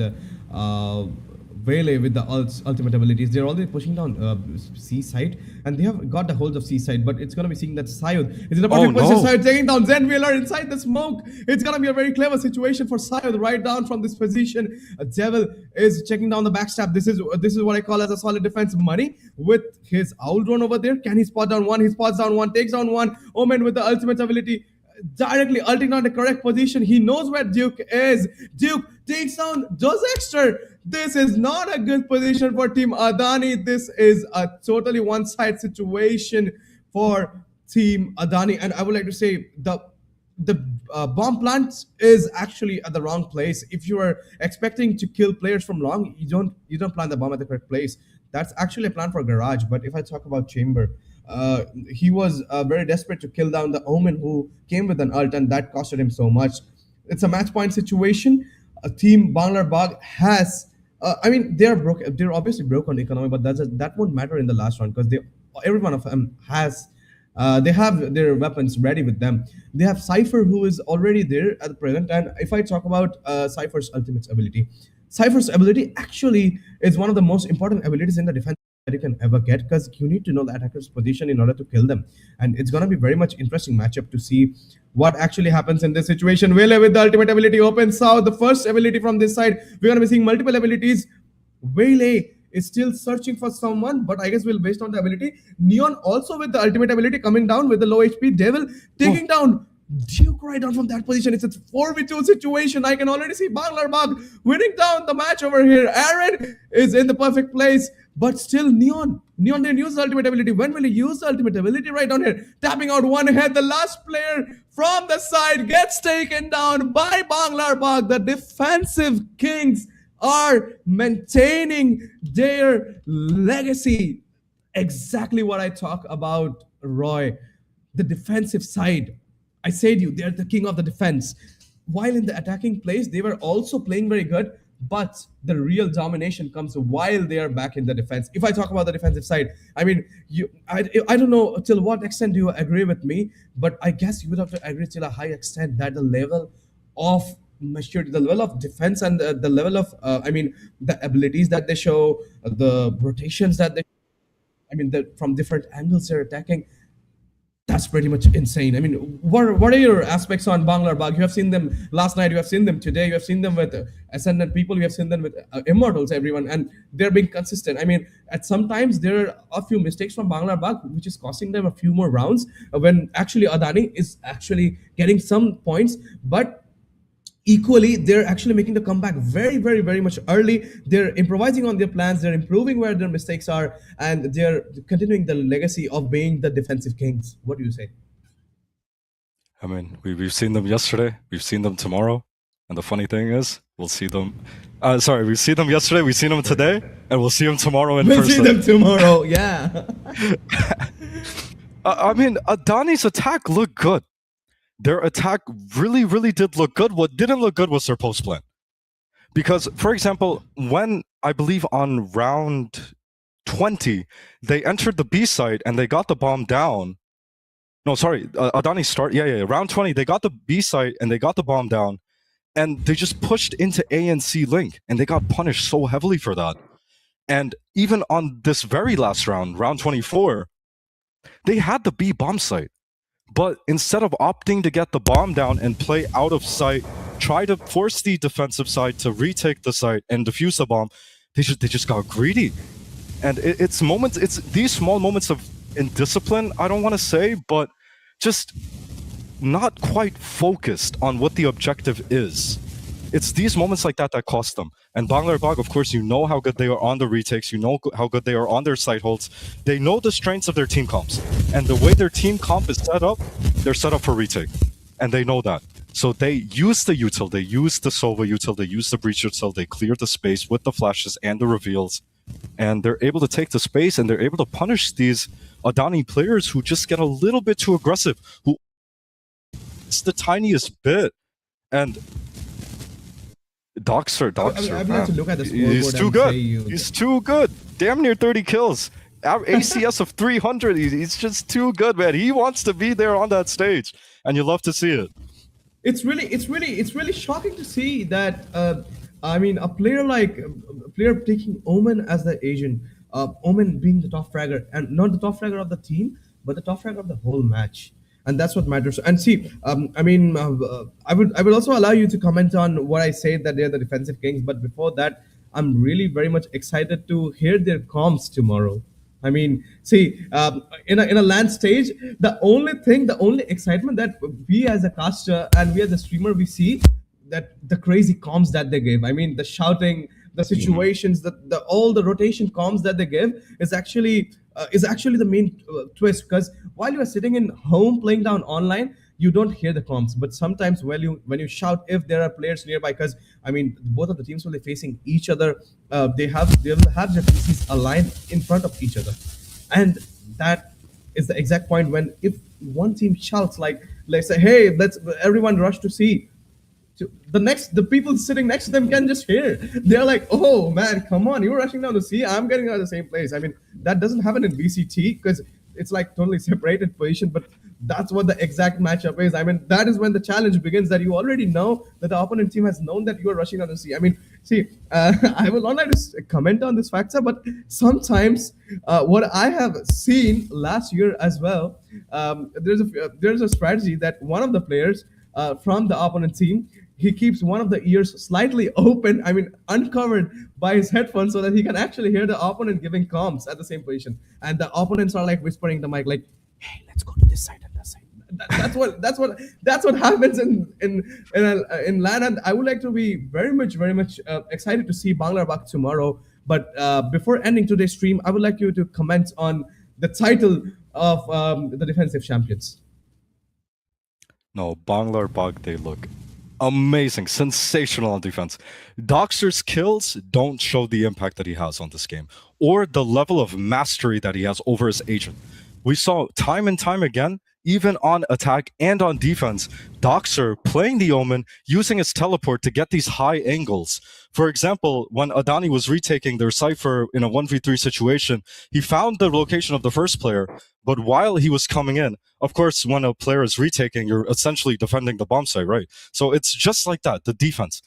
Vele with the ultimate abilities. They're already pushing down C side, and they have got the hold of C side, but it's going to be seeing that Sayed is in a perfect position. Sayed taking down Zen Wheeler inside the smoke. It's going to be a very clever situation for Sayed right down from this position. Devil is checking down the backstab. This is what I call as a solid defense money with his owl drone over there. Can he spot down one? He spots down one, takes down one. Omen with the ultimate ability, directly ulting on the correct position. He knows where Duke is. Duke takes down Dozexter. This is not a good position for Team Adani. This is a totally one-side situation for Team Adani. And I would like to say the bomb plant is actually at the wrong place. If you are expecting to kill players from long, you don't plant the bomb at the correct place. That's actually a plan for Garage. But if I talk about Chamber, he was very desperate to kill down the Omen who came with an ult, and that costed him so much. It's a match point situation. Team Banglar has, I mean, they're broke. They're obviously broke on economy, but that won't matter in the last round because every one of them has. They have their weapons ready with them. They have Cypher, who is already there at the present. And if I talk about Cypher's ultimate ability, Cypher's ability actually is one of the most important abilities in the defense that you can ever get, because you need to know the attacker's position in order to kill them. And it's going to be very much interesting matchup to see what actually happens in this situation. Vele with the ultimate ability opens out the first ability from this side. We're going to be seeing multiple abilities. Vele is still searching for someone, but I guess we'll based on the ability. Neon also with the ultimate ability coming down with the low HP. Devil taking down Duke right down from that position. It's a 4v2 situation. I can already see Banglar winning down the match over here. Aaron is in the perfect place, but still Neon didn't use the ultimate ability. When will he use the ultimate ability? Right down here, tapping out one head. The last player from the side gets taken down by Banglar. The defensive kings are maintaining their legacy. Exactly what I talk about, Roy. The defensive side, I said you, they're the king of the defense. While in the attacking place, they were also playing very good, but the real domination comes while they are back in the defense. If I talk about the defensive side, I mean, I don't know till what extent do you agree with me, but I guess you would have to agree till a high extent that the level of maturity, the level of defense, and the level of, I mean, the abilities that they show, the rotations that they, I mean, from different angles they're attacking, that's pretty much insane. I mean, what are your aspects on Banglar? You have seen them last night, you have seen them today, you have seen them with Ascendant people, you have seen them with Immortals, everyone, and they're being consistent. I mean, at sometimes there are a few mistakes from Banglar which is costing them a few more rounds when actually Adani is actually getting some points, but equally, they're actually making the comeback very, very, very much early. They're improvising on their plans. They're improving where their mistakes are, and they're continuing the legacy of being the defensive kings. What do you say? I mean, we've seen them yesterday. We've seen them tomorrow. And the funny thing is, we'll see them... we've seen them yesterday, we've seen them today, and we'll see them tomorrow in person. We'll see them tomorrow, yeah. I mean, Adani's attack looked good. Their attack really, really did look good. What didn't look good was their post plan. Because, for example, when, I believe on round 20, they entered the B site and they got the bomb down. No, sorry, Adani start, round 20, they got the B site and they got the bomb down, and they just pushed into A and C link, and they got punished so heavily for that. And even on this very last round, round 24, they had the B bomb site. But instead of opting to get the bomb down and play out of sight try to force the defensive side to retake the site and defuse the bomb, they just got greedy. And it's moments, it's these small moments of indiscipline, I don't want to say, but just not quite focused on what the objective is. It's these moments like that that cost them. And Banglar, of course, you know how good they are on the retakes, you know how good they are on their site holds. They know the strengths of their team comps. And the way their team comp is set up, they're set up for retake. And they know that. So they use the util, they use the Sova util, they use the breach util, they clear the space with the flashes and the reveals. And they're able to take the space and they're able to punish these Adani players who just get a little bit too aggressive, who it's the tiniest bit. And Doxer, I've had to look at the scoreboard. he's too good. He's too good. Damn near 30 kills. ACS of 300. He's just too good, man. He wants to be there on that stage, and you love to see it. It's really shocking to see that. I mean, a player taking Omen as the agent, Omen being the top fragger, and not the top fragger of the team, but the top fragger of the whole match. And that's what matters. And see, I mean, I would also allow you to comment on what I say that they're the defensive kings. But before that, I'm really very much excited to hear their comms tomorrow. I mean, see, in a LAN stage, the only excitement that we as a caster and we as a streamer, we see that the crazy comms that they give. I mean, the shouting, the situations, the all the rotation comms that they give is actually the main twist. Because while you are sitting in home playing down online, you don't hear the comms. But sometimes when you shout, if there are players nearby, because I mean, both of the teams will be facing each other. They will have their PCs aligned in front of each other, and that is the exact point when if one team shouts like, let's say, hey, let's everyone rush to C. The people sitting next to them can just hear. They're like, oh man, come on, you're rushing down to C, I'm getting out of the same place. I mean, that doesn't happen in VCT because it's like totally separated position, but that's what the exact matchup is. I mean, that is when the challenge begins, that you already know that the opponent team has known that you are rushing down to C. I mean, see, I will not like to comment on this factor, but sometimes what I have seen last year as well, there's a strategy that one of the players from the opponent team, he keeps one of the ears slightly open, I mean, uncovered by his headphones so that he can actually hear the opponent giving comms at the same position. And the opponents are like whispering the mic, like, hey, let's go to this side and that side. That's what happens in LAN. And I would like to be very much excited to see Banglar tomorrow. But before ending today's stream, I would like you to comment on the title of the defensive champions. No, Banglar, they look amazing, sensational on defense. Doxer's kills don't show the impact that he has on this game, or the level of mastery that he has over his agent. We saw time and time again, even on attack and on defense, Doxer playing the Omen, using his teleport to get these high angles. For example, when Adani was retaking their Cypher in a 1v3 situation, he found the location of the first player, but while he was coming in, of course, when a player is retaking, you're essentially defending the bomb site, right? So it's just like that, the defense.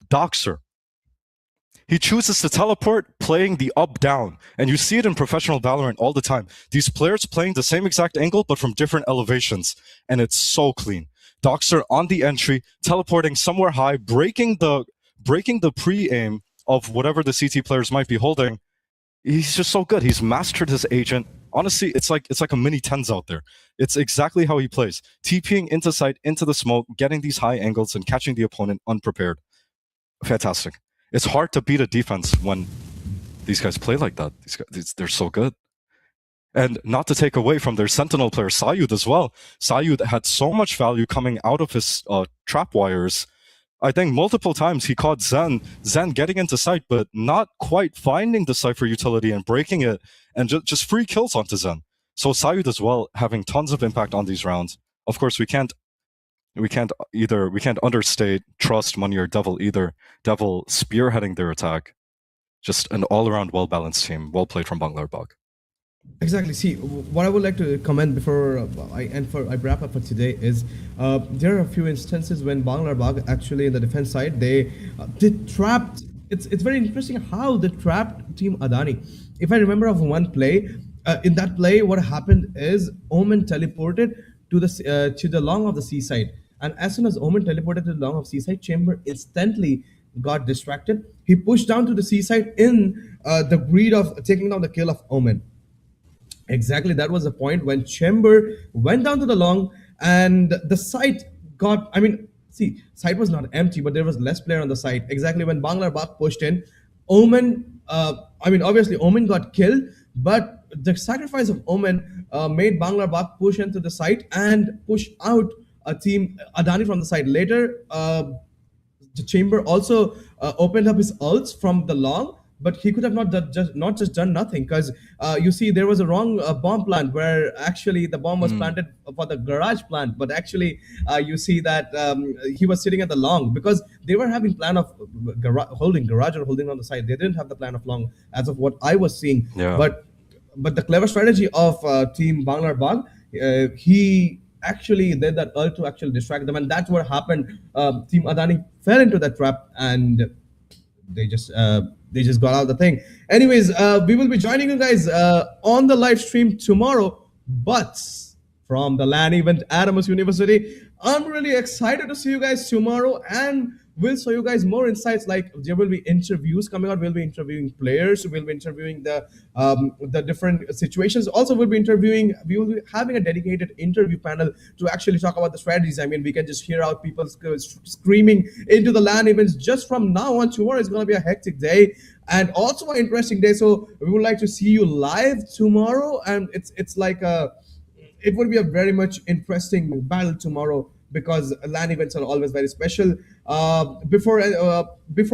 Doxer, he chooses to teleport, playing the up-down. And you see it in professional Valorant all the time. These players playing the same exact angle, but from different elevations. And it's so clean. Doxer on the entry, teleporting somewhere high, breaking the pre-aim of whatever the CT players might be holding. He's just so good. He's mastered his agent. Honestly, it's like a mini tens out there. It's exactly how he plays. TPing into sight, into the smoke, getting these high angles, and catching the opponent unprepared. Fantastic. It's hard to beat a defense when these guys play like that. They're so good. And not to take away from their Sentinel player, Sayud, as well. Sayud had so much value coming out of his trap wires. I think multiple times he caught Zen getting into sight, but not quite finding the Cypher utility and breaking it, and just free kills onto Zen. So Sayud as well, having tons of impact on these rounds. Of course, we can't understate Trust, Money, or Devil either. Devil spearheading their attack. Just an all-around well-balanced team. Well played from Banglar. Exactly. See, what I would like to comment before I wrap up for today is there are a few instances when Banglar actually in the defense side they trapped. It's very interesting how they trapped Team Adani. If I remember of one play, in that play, what happened is Omen teleported to the long of the C side, And as soon as Omen teleported to the long of seaside, Chamber instantly got distracted. He pushed down to the seaside in the greed of taking down the kill of Omen. Exactly, that was the point when Chamber went down to the long, and the site got. I mean, see, site was not empty, but there was less player on the site. Exactly when Banglar Bak pushed in, Omen. I mean, obviously Omen got killed, but the sacrifice of Omen made Banglar Bak push into the site and push out a team Adani from the site. Later, the Chamber also opened up his ults from the long, but he could have not just done nothing, because you see there was a wrong bomb plant where actually the bomb was planted for the garage plant, but actually you see that he was sitting at the long because they were having plan of holding garage or holding on the side. They didn't have the plan of long as of what I was seeing. Yeah. But the clever strategy of team Banglar Bag, he actually did that ult to actually distract them, and that's what happened. Team Adani fell into that trap, and they just got out of the thing. Anyways, we will be joining you guys on the live stream tomorrow, but from the LAN event Adamas University. I'm really excited to see you guys tomorrow, and we'll show you guys more insights. Like there will be interviews coming out. We'll be interviewing players. We'll be interviewing the different situations. Also, we will be having a dedicated interview panel to actually talk about the strategies. I mean, we can just hear out people screaming into the LAN events just from now on. Tomorrow is going to be a hectic day and also an interesting day. So we would like to see you live tomorrow, and it's like it would be a very much interesting battle tomorrow because LAN events are always very special. Before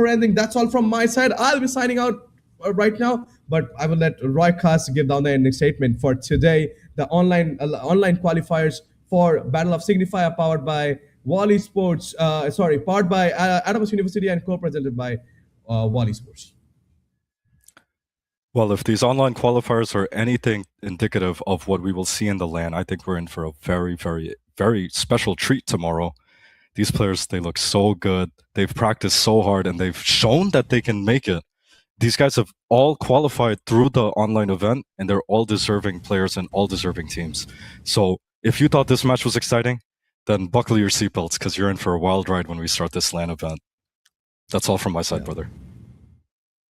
ending, that's all from my side. I'll be signing out right now, but I will let Roy Cast give down the ending statement for today. The online qualifiers for Battle of Signifyya, powered by Wally Sports. Powered by Adamas University and co-presented by Wally Sports. Well, if these online qualifiers are anything indicative of what we will see in the LAN, I think we're in for a very, very, very special treat tomorrow. These players, they look so good. They've practiced so hard, and they've shown that they can make it. These guys have all qualified through the online event, and they're all deserving players and all deserving teams. So if you thought this match was exciting, then buckle your seatbelts, because you're in for a wild ride when we start this LAN event. That's all from my side, brother.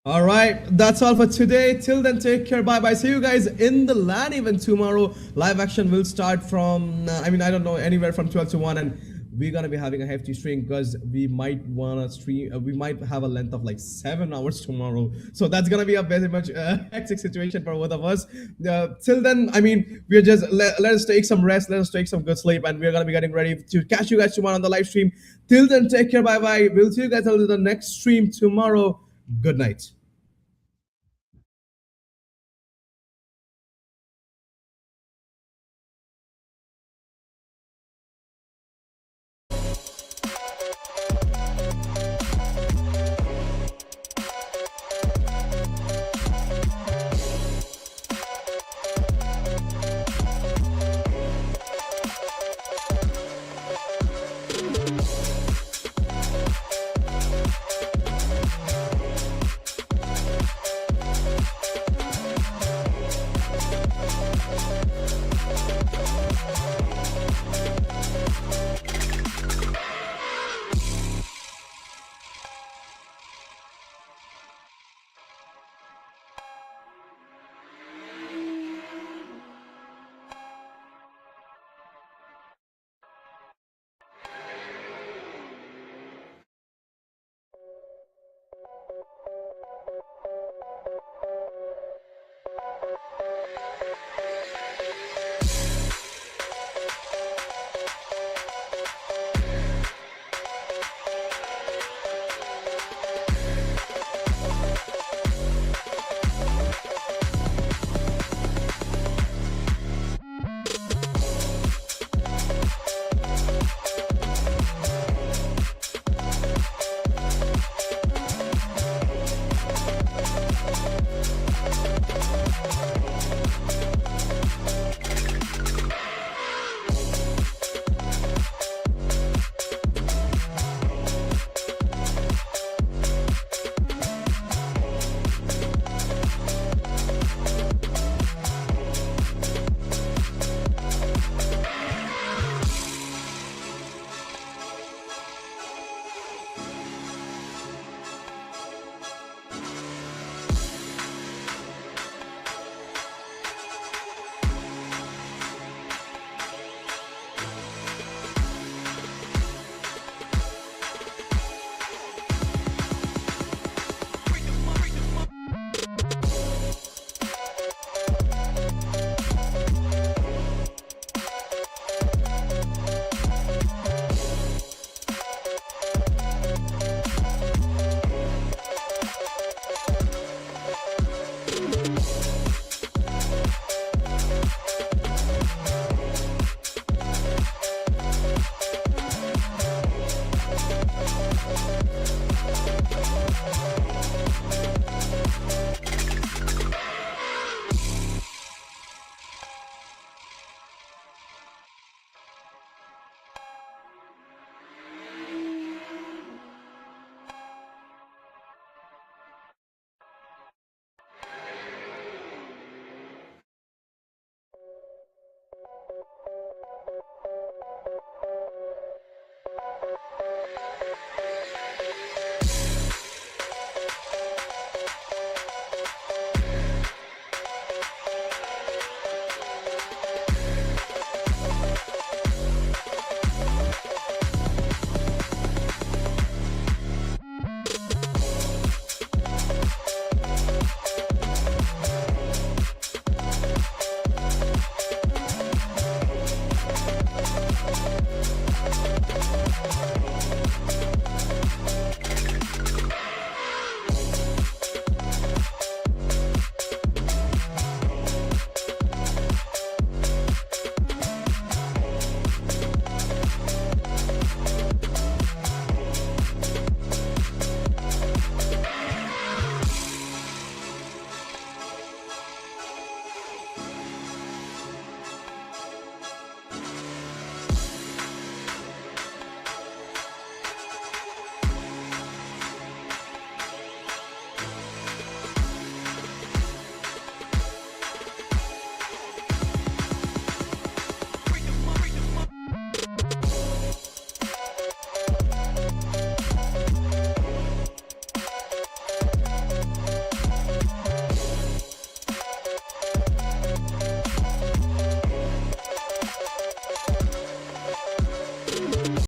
All right, that's all for today. Till then, take care. Bye-bye. See you guys in the LAN event tomorrow. Live action will start from, I don't know, anywhere from 12 to 1. And we're going to be having a hefty stream because we might want to stream. We might have a length of like 7 hours tomorrow. So that's going to be a very much hectic situation for both of us. Till then, we're just, let us take some rest. Let us take some good sleep. And we're going to be getting ready to catch you guys tomorrow on the live stream. Till then, take care. Bye-bye. We'll see you guys on the next stream tomorrow. Good night.